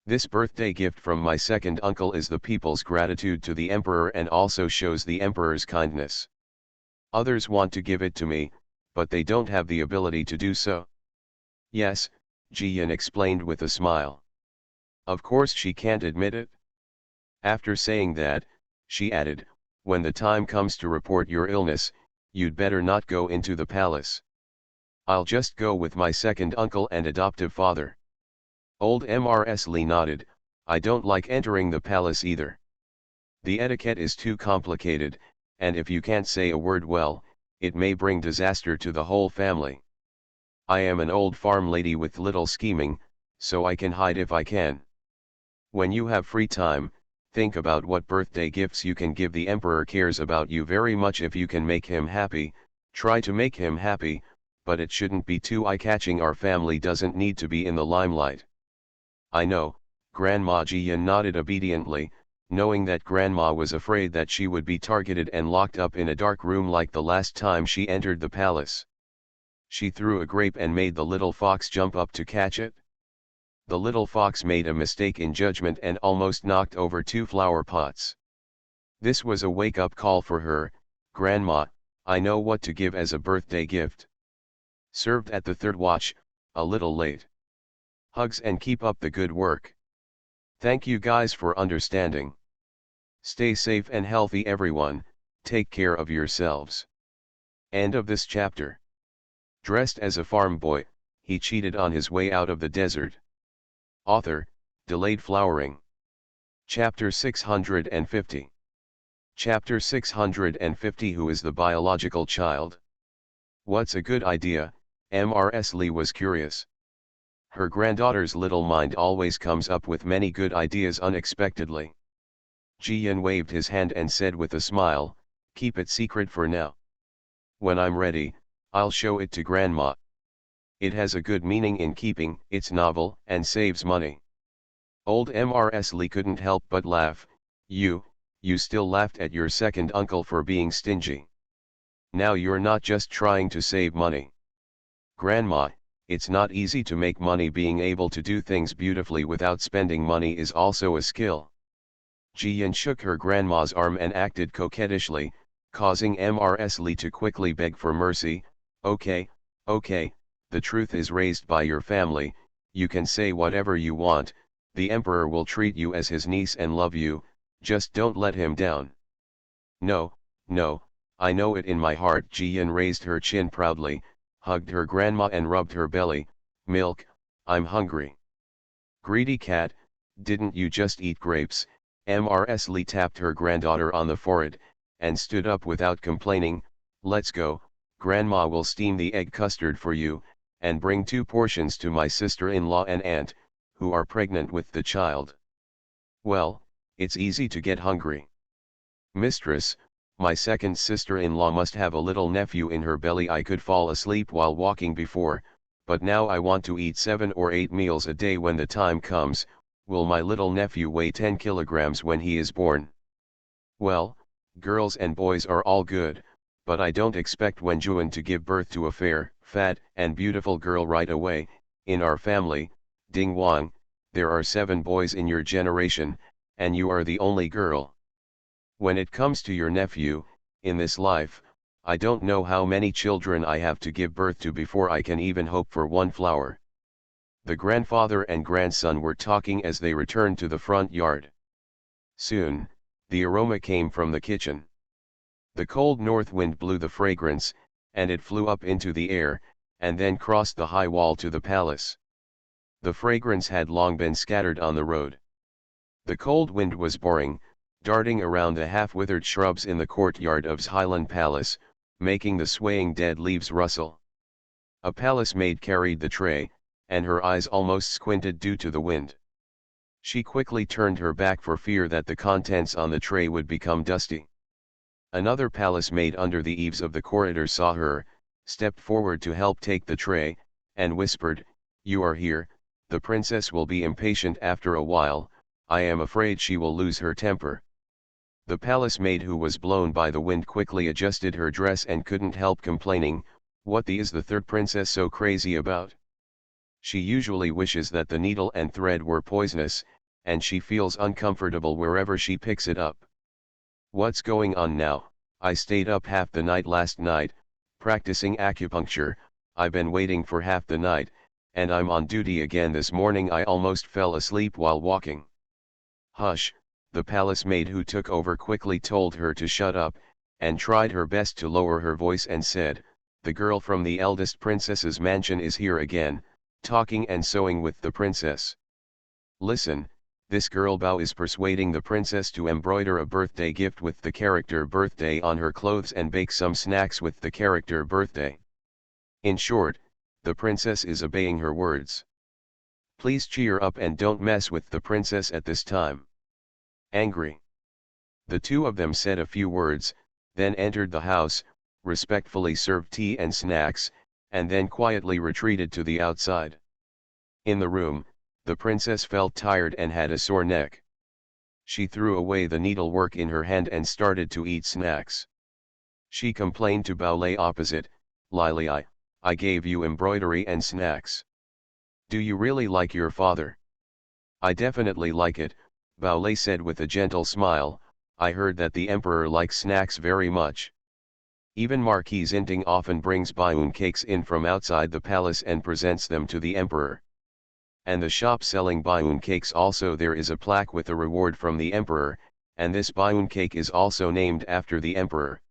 A: This birthday gift from my second uncle is the people's gratitude to the emperor and also shows the emperor's kindness. Others want to give it to me, but they don't have the ability to do so." "Yes," Jian explained with a smile. "Of course she can't admit it." After saying that, she added, "When the time comes to report your illness, you'd better not go into the palace. I'll just go with my second uncle and adoptive father." Old Mrs. Lee nodded. "I don't like entering the palace either. The etiquette is too complicated, and if you can't say a word well, it may bring disaster to the whole family. I am an old farm lady with little scheming, so I can hide if I can. When you have free time, think about what birthday gifts you can give. The emperor cares about you very much. If you can make him happy, try to make him happy, but it shouldn't be too eye-catching. Our family doesn't need to be in the limelight." "I know," Grandma Jian nodded obediently, knowing that Grandma was afraid that she would be targeted and locked up in a dark room like the last time she entered the palace. She threw a grape and made the little fox jump up to catch it. The little fox made a mistake in judgment and almost knocked over 2 flower pots. This was a wake-up call for her. "Grandma, I know what to give as a birthday gift." Served at the 3rd watch, a little late. Hugs and keep up the good work. Thank you guys for understanding. Stay safe and healthy everyone, take care of yourselves. End of this chapter. Dressed as a farm boy, he cheated on his way out of the desert. Author, Delayed Flowering. Chapter 650. Chapter 650. Who is the biological child? What's a good idea? Mrs. Lee was curious. Her granddaughter's little mind always comes up with many good ideas unexpectedly. Jian waved his hand and said with a smile, "Keep it secret for now. When I'm ready, I'll show it to Grandma. It has a good meaning in keeping, it's novel, and saves money." Old Mrs. Lee couldn't help but laugh. You still laughed at your second uncle for being stingy. Now you're not just trying to save money. Grandma, it's not easy to make money. Being able to do things beautifully without spending money is also a skill." Jian shook her grandma's arm and acted coquettishly, causing Mrs. Lee to quickly beg for mercy. Okay, the truth is raised by your family, you can say whatever you want, the emperor will treat you as his niece and love you, just don't let him down." No, I know it in my heart." Jian raised her chin proudly, hugged her grandma and rubbed her belly. milk, I'm hungry. Greedy cat, didn't you just eat grapes? Mrs. Lee tapped her granddaughter on the forehead, and stood up without complaining. Let's go, Grandma will steam the egg custard for you, and bring 2 portions to my sister-in-law and aunt, who are pregnant with the child. Well, it's easy to get hungry. Mistress, my second sister-in-law must have a little nephew in her belly. I could fall asleep while walking before, but now I want to eat 7 or 8 meals a day when the time comes. Will my little nephew weigh 10 kilograms when he is born? Well, girls and boys are all good, but I don't expect Wenjuan to give birth to a fair, fat, and beautiful girl right away. In our family, Ding Wang, there are 7 boys in your generation, and you are the only girl. When it comes to your nephew, in this life, I don't know how many children I have to give birth to before I can even hope for one flower. The grandfather and grandson were talking as they returned to the front yard. Soon, the aroma came from the kitchen. The cold north wind blew the fragrance, and it flew up into the air, and then crossed the high wall to the palace. The fragrance had long been scattered on the road. The cold wind was boring, darting around the half-withered shrubs in the courtyard of Highland Palace, making the swaying dead leaves rustle. A palace maid carried the tray, and her eyes almost squinted due to the wind. She quickly turned her back for fear that the contents on the tray would become dusty. Another palace maid under the eaves of the corridor saw her, stepped forward to help take the tray, and whispered, "You are here, the princess will be impatient after a while, I am afraid she will lose her temper." The palace maid, who was blown by the wind, quickly adjusted her dress and couldn't help complaining, "What is the third princess so crazy about? She usually wishes that the needle and thread were poisonous, and she feels uncomfortable wherever she picks it up. What's going on now? I stayed up half the night last night, practicing acupuncture. I've been waiting for half the night, and I'm on duty again this morning. I almost fell asleep while walking." "Hush," the palace maid who took over quickly told her to shut up, and tried her best to lower her voice and said, "The girl from the eldest princess's mansion is here again, talking and sewing with the princess. Listen, this girl Bao is persuading the princess to embroider a birthday gift with the character birthday on her clothes and bake some snacks with the character birthday. In short, the princess is obeying her words. Please cheer up and don't mess with the princess at this time." Angry, the two of them said a few words, then entered the house, respectfully served tea and snacks, and then quietly retreated to the outside. In the room, the princess felt tired and had a sore neck. She threw away the needlework in her hand and started to eat snacks. She complained to Bao Lei opposite, "Lily, I gave you embroidery and snacks. Do you really like your father?" "I definitely like it," Bao Lei said with a gentle smile. "I heard that the emperor likes snacks very much. Even Marquis Zinting often brings baiun cakes in from outside the palace and presents them to the emperor. And the shop selling baiun cakes also, there is a plaque with a reward from the emperor, and this baiun cake is also named after the emperor."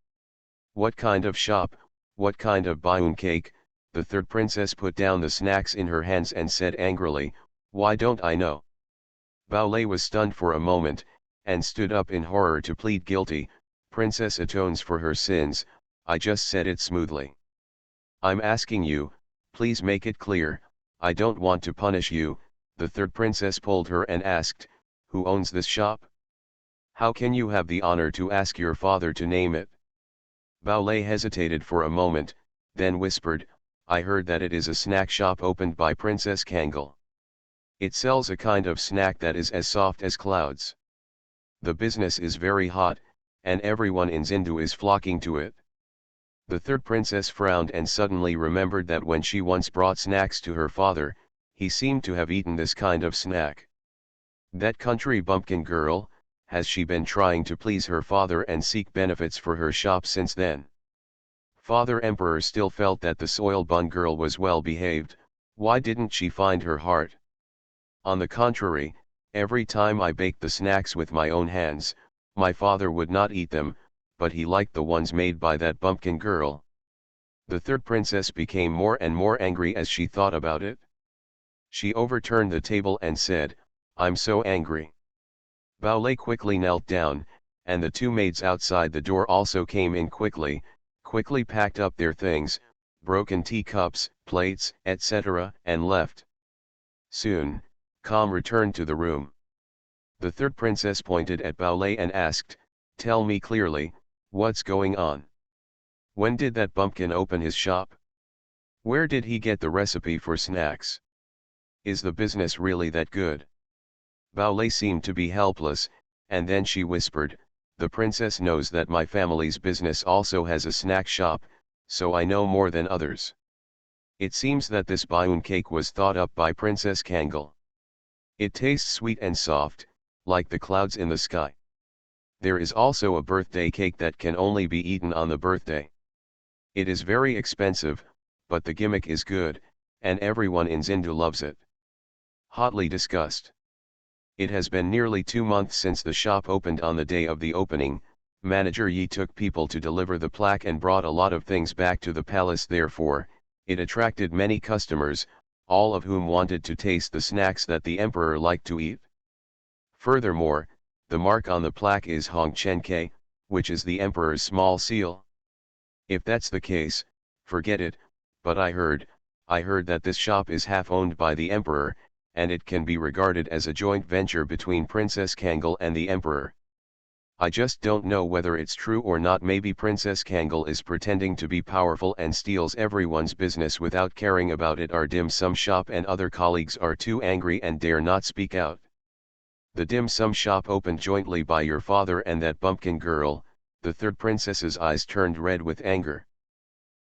A: "What kind of shop, what kind of baiun cake?" The third princess put down the snacks in her hands and said angrily, "Why don't I know?" Bao Lei was stunned for a moment, and stood up in horror to plead guilty. "Princess atones for her sins, I just said it smoothly. I'm asking you, please make it clear, I don't want to punish you." The third princess pulled her and asked, "Who owns this shop? How can you have the honor to ask your father to name it?" Bao Lei hesitated for a moment, then whispered, "I heard that it is a snack shop opened by Princess Kangal. It sells a kind of snack that is as soft as clouds. The business is very hot, and everyone in Zindu is flocking to it." The third princess frowned and suddenly remembered that when she once brought snacks to her father, he seemed to have eaten this kind of snack. That country bumpkin girl, has she been trying to please her father and seek benefits for her shop since then? Father Emperor still felt that the soil bun girl was well behaved. Why didn't she find her heart? On the contrary, every time I baked the snacks with my own hands, my father would not eat them, but he liked the ones made by that bumpkin girl. The third princess became more and more angry as she thought about it. She overturned the table and said, "I'm so angry." Bao Lei quickly knelt down, and the two maids outside the door also came in quickly packed up their things, broken teacups, plates, etc., and left. Soon, calm returned to the room. The third princess pointed at Bao Lei and asked, "Tell me clearly, what's going on? When did that bumpkin open his shop? Where did he get the recipe for snacks? Is the business really that good?" Bao Lei seemed to be helpless, and then she whispered, "The princess knows that my family's business also has a snack shop, so I know more than others. It seems that this Baiun cake was thought up by Princess Kangal. It tastes sweet and soft, like the clouds in the sky. There is also a birthday cake that can only be eaten on the birthday. It is very expensive, but the gimmick is good, and everyone in Zindu loves it." Hotly discussed. It has been nearly 2 months since the shop opened. On the day of the opening, Manager Yi took people to deliver the plaque and brought a lot of things back to the palace. Therefore, it attracted many customers, all of whom wanted to taste the snacks that the emperor liked to eat. Furthermore, the mark on the plaque is Hong Chen Ke, which is the emperor's small seal. If that's the case, forget it, but I heard that this shop is half owned by the emperor, and it can be regarded as a joint venture between Princess Kangal and the emperor. I just don't know whether it's true or not. Maybe Princess Kangal is pretending to be powerful and steals everyone's business without caring about it. Our dim sum shop and other colleagues are too angry and dare not speak out. The dim sum shop opened jointly by your father and that bumpkin girl." The third princess's eyes turned red with anger.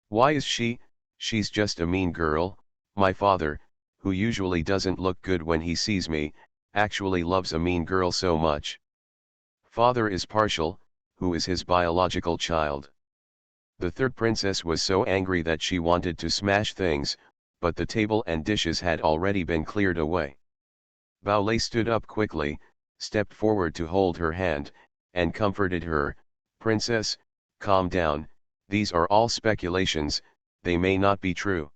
A: "Why is she's just a mean girl. My father, who usually doesn't look good when he sees me, actually loves a mean girl so much. Father is partial, who is his biological child." The third princess was so angry that she wanted to smash things, but the table and dishes had already been cleared away. Bao Lei stood up quickly, stepped forward to hold her hand, and comforted her. "Princess, calm down, these are all speculations, they may not be true.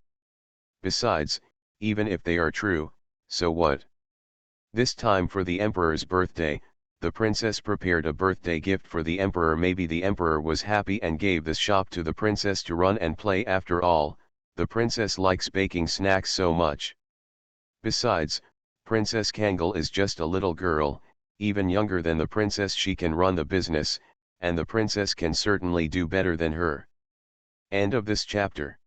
A: Besides, even if they are true, so what? This time for the emperor's birthday, the princess prepared a birthday gift for the emperor. Maybe the emperor was happy and gave the shop to the princess to run and play. After all, the princess likes baking snacks so much. Besides, Princess Kangal is just a little girl, even younger than the princess. She can run the business, and the princess can certainly do better than her." End of this chapter.